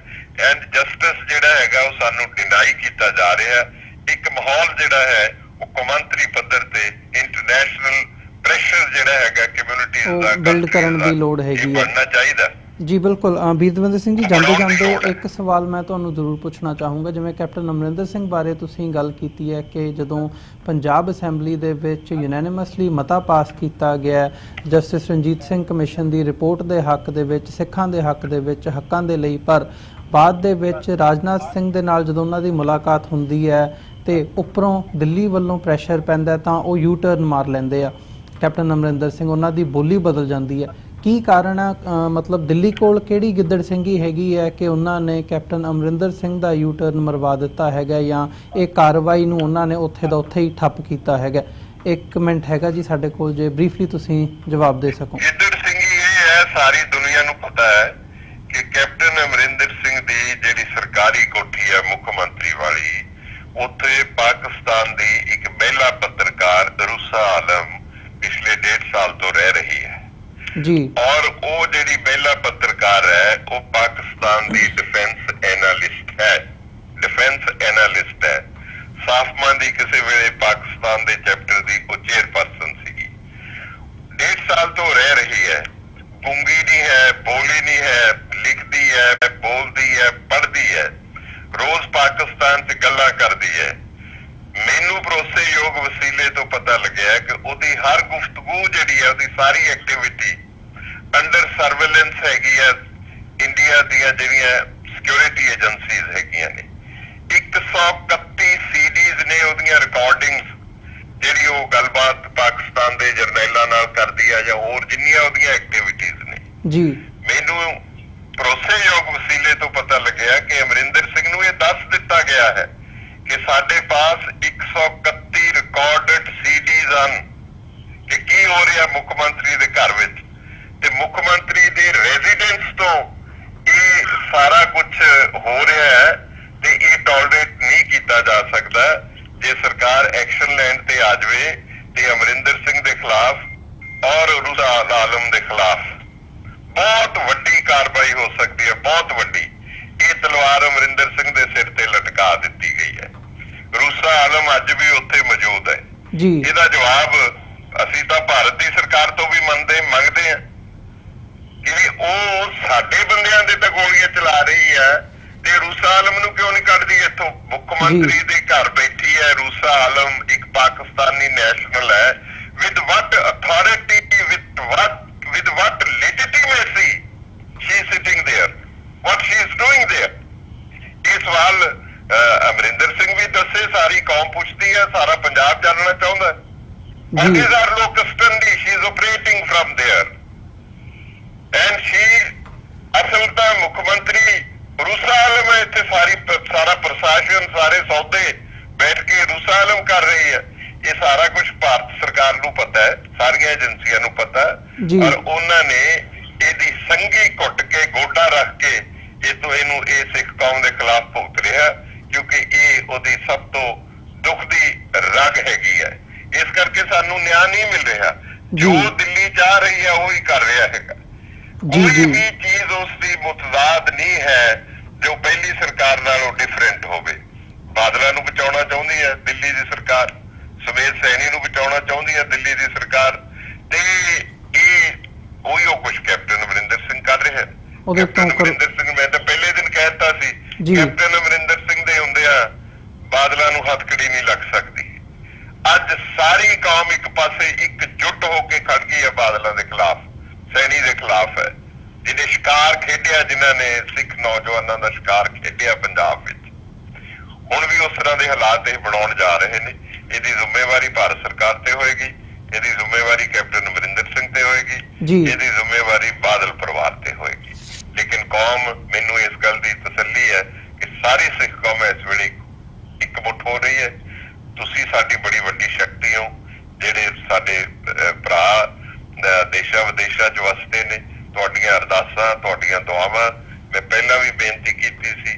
ਐਂਡ ਜਸਟਿਸ ਜਿਹੜਾ ਹੈਗਾ ਉਹ ਸਾਨੂੰ ਡਿਨਾਈ ਕੀਤਾ ਜਾ ਰਿਹਾ ਹੈ। ਇੱਕ ਮਾਹੌਲ ਜਿਹੜਾ ਹੈ ਉਹ ਕੌਮਾਂਤਰੀ ਪੱਧਰ ਤੇ ਇੰਟਰਨੈਸ਼ਨਲ ਪ੍ਰੈਸ਼ਰ ਜਿਹੜਾ ਹੈਗਾ ਕਮਿਊਨਿਟੀਜ਼ ਦਾ ਬਿਲਡ ਕਰਨ ਦੀ ਲੋੜ ਹੈਗੀ ਹੈ, ਬਣਨਾ ਚਾਹੀਦਾ ਜੀ। ਬਿਲਕੁਲ ਬੀਰਦਵਿੰਦਰ ਸਿੰਘ ਜੀ, ਜਾਂਦੇ ਜਾਂਦੇ ਇੱਕ ਸਵਾਲ ਮੈਂ ਤੁਹਾਨੂੰ ਜ਼ਰੂਰ ਪੁੱਛਣਾ ਚਾਹੂੰਗਾ। ਜਿਵੇਂ ਕੈਪਟਨ ਅਮਰਿੰਦਰ ਸਿੰਘ ਬਾਰੇ ਤੁਸੀਂ ਗੱਲ ਕੀਤੀ ਹੈ ਕਿ ਜਦੋਂ ਪੰਜਾਬ ਅਸੈਂਬਲੀ ਦੇ ਵਿੱਚ ਯੂਨੈਨਿਮਸਲੀ ਮਤਾ ਪਾਸ ਕੀਤਾ ਗਿਆ ਜਸਟਿਸ ਰਣਜੀਤ ਸਿੰਘ ਕਮਿਸ਼ਨ ਦੀ ਰਿਪੋਰਟ ਦੇ ਹੱਕ ਦੇ ਵਿੱਚ, ਸਿੱਖਾਂ ਦੇ ਹੱਕ ਦੇ ਵਿੱਚ, ਹੱਕਾਂ ਦੇ ਲਈ, ਪਰ ਬਾਅਦ ਦੇ ਵਿੱਚ ਰਾਜਨਾਥ ਸਿੰਘ ਦੇ ਨਾਲ ਜਦੋਂ ਉਹਨਾਂ ਦੀ ਮੁਲਾਕਾਤ ਹੁੰਦੀ ਹੈ ਤੇ ਉੱਪਰੋਂ ਦਿੱਲੀ ਵੱਲੋਂ ਪ੍ਰੈਸ਼ਰ ਪੈਂਦਾ ਤਾਂ ਉਹ ਯੂ ਟਰਨ ਮਾਰ ਲੈਂਦੇ ਆ ਕੈਪਟਨ ਅਮਰਿੰਦਰ ਸਿੰਘ, ਉਹਨਾਂ ਦੀ ਬੋਲੀ ਬਦਲ ਜਾਂਦੀ ਹੈ। ਕੀ ਕਾਰਨ ਆ? ਮਤਲਬ ਦਿੱਲੀ ਕੋਲ ਕਿਹੜੀ ਗਿੱਦੜ ਸਿੰਘੀ ਹੈਗੀ ਹੈ ਕਿ ਉਹਨਾਂ ਨੇ ਕੈਪਟਨ ਅਮਰਿੰਦਰ ਸਿੰਘ ਦਾ ਯੂ ਟਰਨ ਮਰਵਾ ਦਿੱਤਾ ਹੈਗਾ, ਜਾਂ ਇਹ ਕਾਰਵਾਈ ਨੂੰ ਉਹਨਾਂ ਨੇ ਉੱਥੇ ਦਾ ਉੱਥੇ ਹੀ ਠੱਪ ਕੀਤਾ ਹੈਗਾ? 1 ਮਿੰਟ ਹੈਗਾ ਜੀ ਸਾਡੇ ਕੋਲ, ਜੇ ਬਰੀਫਲੀ ਤੁਸੀਂ ਜਵਾਬ ਦੇ ਸਕੋ। ਗਿੱਦੜ ਸਿੰਘੀ ਇਹ ਹੈ, ਸਾਰੀ ਦੁਨੀਆ ਨੂੰ ਪਤਾ ਹੈ ਕਿ ਕੈਪਟਨ ਅਮਰਿੰਦਰ ਸਿੰਘ ਦੀ ਜਿਹੜੀ ਸਰਕਾਰੀ ਕੋਠੀ ਹੈ ਮੁੱਖ ਮੰਤਰੀ ਵਾਲੀ, ਉੱਥੇ ਪਾਕਿਸਤਾਨ ਦੀ ਇੱਕ ਮਹਿਲਾ ਪੱਤਰਕਾਰ ਰੂਸਾ ਆਲਮ ਪਿਛਲੇ 1.5 ਸਾਲ ਤੋਂ ਰਹਿ ਰਹੀ ਹੈ ਜੀ। ਔਰ ਉਹ ਜਿਹੜੀ ਮਹਿਲਾ ਪੱਤਰਕਾਰ ਹੈ ਉਹ ਪਾਕਿਸਤਾਨ ਦੀ ਡਿਫੈਂਸ ਐਨਾਲਿਸਟ ਹੈ। ਸਾਫਮਾਨ ਦੀ ਕਿਸੇ ਵੇਲੇ ਪਾਕਿਸਤਾਨ ਦੇ ਚੈਪਟਰ ਦੀ ਉਹ ਚੇਅਰਪਰਸਨ ਸੀਗੀ। 1.5 ਸਾਲ ਤੋਂ ਰਹਿ ਰਹੀ ਹੈ, ਗੂੰਗੀ ਨਹੀਂ ਹੈ, ਬੋਲੀ ਨਹੀਂ ਹੈ, ਲਿਖਦੀ ਹੈ, ਬੋਲਦੀ ਹੈ, ਪੜ੍ਹਦੀ ਹੈ, ਰੋਜ਼ ਪਾਕਿਸਤਾਨ 'ਚ ਗੱਲਾਂ ਕਰਦੀ ਹੈ। ਮੈਨੂੰ ਭਰੋਸੇਯੋਗ ਵਸੀਲੇ ਤੋਂ ਪਤਾ ਲੱਗਿਆ ਕਿ ਉਹਦੀ ਹਰ ਗੁਫ਼ਤਗੂ ਜਿਹੜੀ ਹੈ, ਉਹਦੀ ਸਾਰੀ ਐਕਟੀਵਿਟੀ ਅੰਡਰ ਸਰਵੇਲੈਂਸ ਹੈਗੀ ਹੈ ਇੰਡੀਆ ਦੀਆਂ ਜਿਹੜੀਆਂ ਸਿਕਿਉਰਿਟੀ ਏਜੰਸੀਜ਼ ਹੈਗੀਆਂ ਨੇ। 131 ਸੀਡੀਜ਼ ਨੇ ਉਹਦੀਆਂ ਰਿਕਾਰਡਿੰਗਸ, ਜਿਹੜੀ ਉਹ ਗੱਲਬਾਤ ਪਾਕਿਸਤਾਨ ਦੇ ਜਰਨੈਲਾਂ ਨਾਲ ਕਰਦੀ ਆ ਜਾਂ ਹੋਰ ਜਿੰਨੀਆਂ ਉਹਦੀਆਂ ਐਕਟੀਵਿਟੀਜ਼ ਨੇ ਜੀ। ਮੈਨੂੰ ਭਰੋਸੇਯੋਗ ਵਸੀਲੇ ਤੋਂ ਪਤਾ ਲੱਗਿਆ ਕਿ ਅਮਰਿੰਦਰ ਸਿੰਘ ਨੂੰ ਇਹ ਦੱਸ ਦਿੱਤਾ ਗਿਆ ਹੈ ਕਿ ਸਾਡੇ ਪਾਸ 131 ਰਿਕਾਰਡਡ ਸੀਡੀਜ਼ ਹਨ ਕਿ ਕੀ ਹੋ ਰਿਹਾ ਮੁੱਖ ਮੰਤਰੀ ਦੇ ਘਰ ਵਿੱਚ, ਤੇ ਮੁੱਖ ਮੰਤਰੀ ਦੇ ਰੈਜ਼ੀਡੈਂਸ ਤੋਂ ਇਹ ਸਾਰਾ ਕੁਝ ਹੋ ਰਿਹਾ ਹੈ ਤੇ ਇਹ ਟੋਲਰੇਟ ਨਹੀਂ ਕੀਤਾ ਜਾ ਸਕਦਾ। ਜੇ ਸਰਕਾਰ ਐਕਸ਼ਨ ਲੈਣ ਤੇ ਆ ਜਾਵੇ ਤੇ ਅਮਰਿੰਦਰ ਸਿੰਘ ਦੇ ਖਿਲਾਫ ਔਰ ਰੂਸਾ ਆਲਮ ਦੇ ਖਿਲਾਫ ਬਹੁਤ ਵੱਡੀ ਕਾਰਵਾਈ ਹੋ ਸਕਦੀ ਹੈ, ਬਹੁਤ ਵੱਡੀ। ਇਹ ਤਲਵਾਰ ਅਮਰਿੰਦਰ ਸਿੰਘ ਦੇ ਸਿਰ ਤੇ ਲਟਕਾ ਦਿੱਤੀ ਗਈ ਹੈ। ਰੂਸਾ ਆਲਮ ਅੱਜ ਵੀ ਉੱਥੇ ਮੌਜੂਦ ਹੈ ਜੀ। ਇਹਦਾ ਜਵਾਬ ਅਸੀਂ ਤਾਂ ਭਾਰਤ ਦੀ ਸਰਕਾਰ ਤੋਂ ਵੀ ਮੰਗਦੇ ਹਾਂ ਕਿ ਉਹ ਸਾਡੇ ਬੰਦਿਆਂ ਦੇ ਤਾਂ ਗੋਲੀਆਂ ਚਲਾ ਰਹੀ ਹੈ ਤੇ ਰੂਸਾ ਆਲਮ ਨੂੰ ਕਿਉਂ ਨਹੀਂ ਕੱਢਦੀ ਇੱਥੋਂ। ਮੁੱਖ ਮੰਤਰੀ ਦੇ ਘਰ ਬੈਠੀ ਹੈ ਰੂਸਾ ਆਲਮ, ਇੱਕ ਪਾਕਿਸਤਾਨੀ ਨੈਸ਼ਨਲ ਹੈ। With what authority, with what legitimacy she is sitting there, what she is doing there. ਇਹ ਸਵਾਲ ਅਮਰਿੰਦਰ ਸਿੰਘ ਵੀ ਦੱਸੇ, ਸਾਰੀ ਕੌਮ ਪੁੱਛਦੀ ਹੈ, ਸਾਰਾ ਪੰਜਾਬ ਜਾਣਨਾ ਚਾਹੁੰਦਾ। And these are locustandi, she is operating from there. And she, ਅਸਲ ਤਾਂ ਮੁੱਖ ਮੰਤਰੀ ਰੂਸਾ ਆਲਮ ਹੈ, ਇੱਥੇ ਸਾਰਾ ਪ੍ਰਸ਼ਾਸਨ, ਸਾਰੇ ਸੌਦੇ ਬੈਠ ਕੇ ਰੂਸਾ ਆਲਮ ਕਰ ਰਹੀ ਹੈ। ਇਹ ਸਾਰਾ ਕੁਝ ਭਾਰਤ ਸਰਕਾਰ ਨੂੰ ਪਤਾ ਹੈ, ਸਾਰੀਆਂ ਏਜੰਸੀਆਂ ਨੂੰ ਪਤਾ ਹੈ, ਔਰ ਉਹਨਾਂ ਨੇ ਇਹਦੀ ਸੰਘੀ ਘੁੱਟ ਕੇ ਗੋਡਾ ਰੱਖ ਕੇ ਇਹਨੂੰ ਇਹ ਸਿੱਖ ਕੌਮ ਦੇ ਖਿਲਾਫ ਭੁਗਤ ਰਿਹਾ, ਕਿਉਂਕਿ ਇਹ ਉਹਦੀ ਸਭ ਤੋਂ ਦੁੱਖ ਦੀ ਰਗ ਹੈਗੀ ਹੈ। ਇਸ ਕਰਕੇ ਸਾਨੂੰ ਨਿਆਂ ਨਹੀਂ ਮਿਲ ਰਿਹਾ। ਜੋ ਦਿੱਲੀ ਚਾਹ ਰਹੀ ਹੈ ਉਹੀ ਕਰ ਰਿਹਾ ਹੈਗਾ। ਕੋਈ ਵੀ ਚੀਜ਼ ਉਸ ਦੀ ਮੁਤਜ਼ਾਦ ਨਹੀਂ ਹੈ ਜੋ ਪਹਿਲੀ ਸਰਕਾਰ ਨਾਲੋਂ ਡਿਫਰੈਂਟ ਹੋਵੇ। ਬਾਦਲਾਂ ਨੂੰ ਬਚਾਉਣਾ ਚਾਹੁੰਦੀ ਹੈ ਦਿੱਲੀ ਦੀ ਸਰਕਾਰ, ਸੁਮੇਧ ਸੈਣੀ ਨੂੰ ਬਚਾਉਣਾ ਚਾਹੁੰਦੀ ਹੈ ਦਿੱਲੀ ਦੀ ਸਰਕਾਰ, ਤੇ ਇਹ ਉਹੀ ਕੁਝ ਕੈਪਟਨ ਅਮਰਿੰਦਰ ਸਿੰਘ ਕਰ ਰਿਹਾ ਹੈ। ਕੈਪਟਨ ਅਮਰਿੰਦਰ ਸਿੰਘ, ਮੈਂ ਤਾਂ ਪਹਿਲੇ ਦਿਨ ਕਹਿ ਦਿੱਤਾ ਸੀ, ਕੈਪਟਨ ਅਮਰਿੰਦਰ ਸਿੰਘ ਦੇ ਹੁੰਦਿਆਂ ਬਾਦਲਾਂ ਨੂੰ ਹੱਥਕੜੀ ਨਹੀਂ ਲੱਗ ਸਕਦੀ। ਅੱਜ ਸਾਰੀ ਕੌਮ ਇੱਕ ਪਾਸੇ ਇਕਜੁੱਟ ਹੋ ਕੇ ਖੜ ਗਈ ਹੈ ਬਾਦਲਾਂ ਦੇ ਖਿਲਾਫ, ਸੈਣੀ ਦੇ ਖਿਲਾਫ ਹੈ। ਜਿਹਨੇ ਸ਼ਿਕਾਰ ਖੇਡਿਆ, ਜਿਨ੍ਹਾਂ ਨੇ ਸਿੱਖ ਨੌਜਵਾਨਾਂ ਦਾ ਸ਼ਿਕਾਰ ਖੇਡਿਆ ਪੰਜਾਬ ਵਿੱਚ, ਹੁਣ ਵੀ ਉਸ ਤਰ੍ਹਾਂ ਦੇ ਹਾਲਾਤ ਇਹ ਬਣਾਉਣ ਜਾ ਰਹੇ ਨੇ। ਇਹਦੀ ਜ਼ਿੰਮੇਵਾਰੀ ਭਾਰਤ ਸਰਕਾਰ ਤੇ ਹੋਏਗੀ, ਇਹਦੀ ਜ਼ਿੰਮੇਵਾਰੀ ਕੈਪਟਨ ਅਮਰਿੰਦਰ ਸਿੰਘ ਤੇ ਹੋਏਗੀ, ਇਹਦੀ ਜ਼ਿੰਮੇਵਾਰੀ ਬਾਦਲ ਪਰਿਵਾਰ ਤੇ ਹੋਏਗੀ। ਲੇਕਿਨ ਕੌਮ, ਮੈਨੂੰ ਇਸ ਗੱਲ ਦੀ ਤਸੱਲੀ ਹੈ ਕਿ ਸਾਰੀ ਸਿੱਖ ਕੌਮ ਇਸ ਵੇਲੇ ਇਕਮੁੱਠ ਹੋ ਰਹੀ ਹੈ। ਤੁਸੀਂ ਸਾਡੀ ਬੜੀ ਵੱਡੀ ਸ਼ਕਤੀ ਹੋ, ਜਿਹੜੇ ਸਾਡੇ ਭਰਾ ਦੇਸ਼ਾਂ ਵਿਦੇਸ਼ਾਂ 'ਚ ਵਸਦੇ ਨੇ। ਤੁਹਾਡੀਆਂ ਅਰਦਾਸਾਂ, ਤੁਹਾਡੀਆਂ ਦੁਆਵਾਂ, ਮੈਂ ਪਹਿਲਾਂ ਵੀ ਬੇਨਤੀ ਕੀਤੀ ਸੀ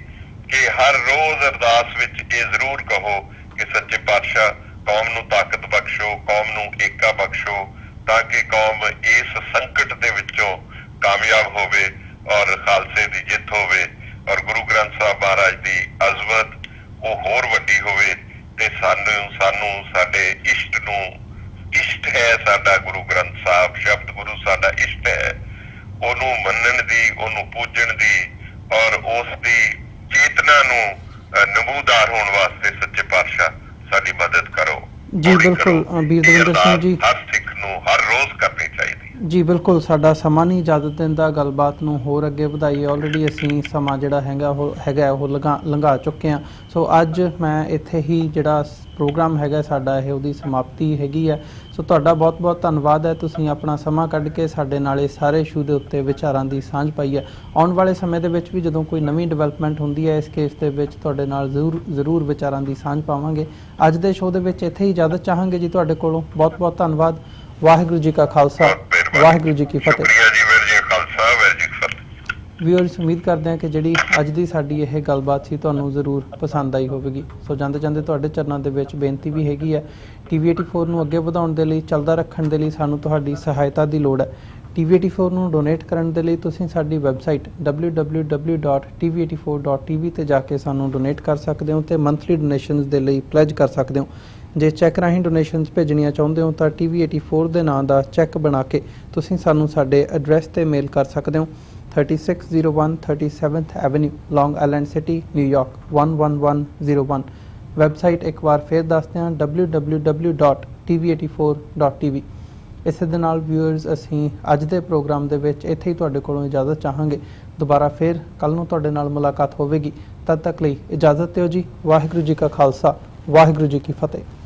ਕਿ ਹਰ ਰੋਜ਼ ਅਰਦਾਸ ਵਿੱਚ ਇਹ ਜ਼ਰੂਰ ਕਹੋ ਕਿ ਸੱਚੇ ਪਾਤਸ਼ਾਹ ਕੌਮ ਨੂੰ ਤਾਕਤ ਬਖਸ਼ੋ, ਕੌਮ ਨੂੰ ਏਕਾ ਬਖਸ਼ੋ, ਤਾਂ ਕਿ ਕੌਮ ਇਸ ਸੰਕਟ ਦੇ ਵਿੱਚੋਂ ਕਾਮਯਾਬ ਹੋਵੇ ਔਰ ਖਾਲਸੇ ਦੀ ਜਿੱਤ ਹੋਵੇ, ਔਰ ਗੁਰੂ ਗ੍ਰੰਥ ਸਾਹਿਬ ਮਹਾਰਾਜ ਦੀ ਅਜ਼ਮਤ ਉਹ ਹੋਰ ਵੱਡੀ ਹੋਵੇ। ਤੇ ਸਾਨੂੰ ਸਾਡੇ ਇਸ਼ਟ ਨੂੰ, ਇਸ਼ਟ ਹੈ ਸਾਡਾ ਗੁਰੂ ਗ੍ਰੰਥ ਸਾਹਿਬ, ਸ਼ਬਦ ਗੁਰੂ ਸਾਡਾ ਇਸ਼ਟ ਹੈ, ਉਹਨੂੰ ਮੰਨਣ ਦੀ, ਉਹਨੂੰ ਪੂਜਣ ਦੀ ਔਰ ਉਸ ਦੀ ਚੇਤਨਾ ਨੂੰ ਨਮੂਦਾਰ ਹੋਣ ਵਾਸਤੇ ਸੱਚੇ ਪਾਤਸ਼ਾਹ ਸਾਡੀ ਮਦਦ ਕਰੋ। ਜੀ ਬਿਲਕੁਲ ਵੀਰ ਦਵਿੰਦਰ ਸਿੰਘ ਜੀ, ਹਰ ਸਿੱਖ ਨੂੰ ਹਰ ਰੋਜ਼ ਕਰਨੀ ਚਾਹੀਦੀ ਜੀ। ਬਿਲਕੁਲ, ਸਾਡਾ ਸਮਾਂ ਨਹੀਂ ਇਜਾਜ਼ਤ ਦਿੰਦਾ ਗੱਲਬਾਤ ਨੂੰ ਹੋਰ ਅੱਗੇ ਵਧਾਈਏ। ਆਲਰੇਡੀ ਅਸੀਂ ਸਮਾਂ ਜਿਹੜਾ ਹੈਗਾ ਉਹ ਲੰਘਾ ਚੁੱਕੇ ਹਾਂ। ਸੋ ਅੱਜ ਮੈਂ ਇੱਥੇ ਹੀ ਜਿਹੜਾ ਪ੍ਰੋਗਰਾਮ ਹੈਗਾ ਸਾਡਾ ਇਹ ਉਹਦੀ ਸਮਾਪਤੀ ਹੈਗੀ ਹੈ। ਸੋ ਤੁਹਾਡਾ ਬਹੁਤ ਬਹੁਤ ਧੰਨਵਾਦ ਹੈ, ਤੁਸੀਂ ਆਪਣਾ ਸਮਾਂ ਕੱਢ ਕੇ ਸਾਡੇ ਨਾਲ ਇਹ ਸਾਰੇ ਇਸ਼ੂ ਦੇ ਉੱਤੇ ਵਿਚਾਰਾਂ ਦੀ ਸਾਂਝ ਪਾਈ ਹੈ। ਆਉਣ ਵਾਲੇ ਸਮੇਂ ਦੇ ਵਿੱਚ ਵੀ ਜਦੋਂ ਕੋਈ ਨਵੀਂ ਡਿਵੈਲਪਮੈਂਟ ਹੁੰਦੀ ਹੈ ਇਸ ਕੇਸ ਦੇ ਵਿੱਚ ਤੁਹਾਡੇ ਨਾਲ ਜ਼ਰੂਰ ਵਿਚਾਰਾਂ ਦੀ ਸਾਂਝ ਪਾਵਾਂਗੇ। ਅੱਜ ਦੇ ਸ਼ੋਅ ਦੇ ਵਿੱਚ ਇੱਥੇ ਹੀ ਇਜਾਜ਼ਤ ਚਾਹਾਂਗੇ ਜੀ ਤੁਹਾਡੇ ਕੋਲੋਂ। ਬਹੁਤ ਬਹੁਤ ਧੰਨਵਾਦ। ਵਾਹਿਗੁਰੂ ਜੀ ਕਾ ਖਾਲਸਾ, ਵਾਹਿਗੁਰੂ ਜੀ ਕੀ ਫਤਿਹ। ਵੀਅਰਸ, ਉਮੀਦ ਕਰਦੇ ਹਾਂ ਕਿ ਜਿਹੜੀ ਅੱਜ ਦੀ ਸਾਡੀ ਇਹ ਗੱਲਬਾਤ ਸੀ ਤੁਹਾਨੂੰ ਜ਼ਰੂਰ ਪਸੰਦ ਆਈ ਹੋਵੇਗੀ। ਸੋ ਜਾਂਦੇ ਜਾਂਦੇ ਤੁਹਾਡੇ ਚਰਨਾਂ ਦੇ ਵਿੱਚ ਬੇਨਤੀ ਵੀ ਹੈਗੀ ਹੈ, TV84 ਨੂੰ ਅੱਗੇ ਵਧਾਉਣ ਦੇ ਲਈ, ਚੱਲਦਾ ਰੱਖਣ ਦੇ ਲਈ ਸਾਨੂੰ ਤੁਹਾਡੀ ਸਹਾਇਤਾ ਦੀ ਲੋੜ ਹੈ। TV84 ਨੂੰ ਡੋਨੇਟ ਕਰਨ ਦੇ ਲਈ ਤੁਸੀਂ ਸਾਡੀ ਵੈਬਸਾਈਟ www.tv84.tv ਤੇ ਜਾ ਕੇ ਸਾਨੂੰ ਡੋਨੇਟ ਕਰ ਸਕਦੇ ਹੋ ਤੇ ਮੰਥਲੀ ਡੋਨੇਸ਼ਨਸ ਦੇ ਲਈ ਪਲੈਜ ਕਰ ਸਕਦੇ ਹੋ। ਜੇ ਚੈੱਕ ਰਾਹੀਂ ਡੋਨੇਸ਼ਨਸ ਭੇਜਣੀਆਂ ਚਾਹੁੰਦੇ ਹੋ ਤਾਂ TV84 ਦੇ ਨਾਂ ਦਾ ਚੈੱਕ ਬਣਾ ਕੇ ਤੁਸੀਂ ਸਾਨੂੰ ਸਾਡੇ ਐਡਰੈਸ ਤੇ ਮੇਲ ਕਰ ਸਕਦੇ ਹੋ। 3601 37th Avenue, Long Island City, New York 11101। Website ਇੱਕ ਵਾਰ ਫਿਰ ਦੱਸਦੇ ਹਾਂ www.tv84.tv। ਇਸੇ ਦੇ ਨਾਲ ਵਿਊਅਰਸ ਅਸੀਂ ਅੱਜ ਦੇ ਪ੍ਰੋਗਰਾਮ ਦੇ ਵਿੱਚ ਇੱਥੇ ਹੀ ਤੁਹਾਡੇ ਕੋਲੋਂ ਇਜਾਜ਼ਤ ਚਾਹਾਂਗੇ। ਦੁਬਾਰਾ ਫਿਰ ਕੱਲ ਨੂੰ ਤੁਹਾਡੇ ਨਾਲ ਮੁਲਾਕਾਤ ਹੋਵੇਗੀ। ਤਦ ਤੱਕ ਲਈ ਇਜਾਜ਼ਤ ਦਿਓ ਜੀ। ਵਾਹਿਗੁਰੂ ਜੀ ਕਾ ਖਾਲਸਾ, ਵਾਹਿਗੁਰੂ ਜੀ ਕੀ ਫਤਿਹ।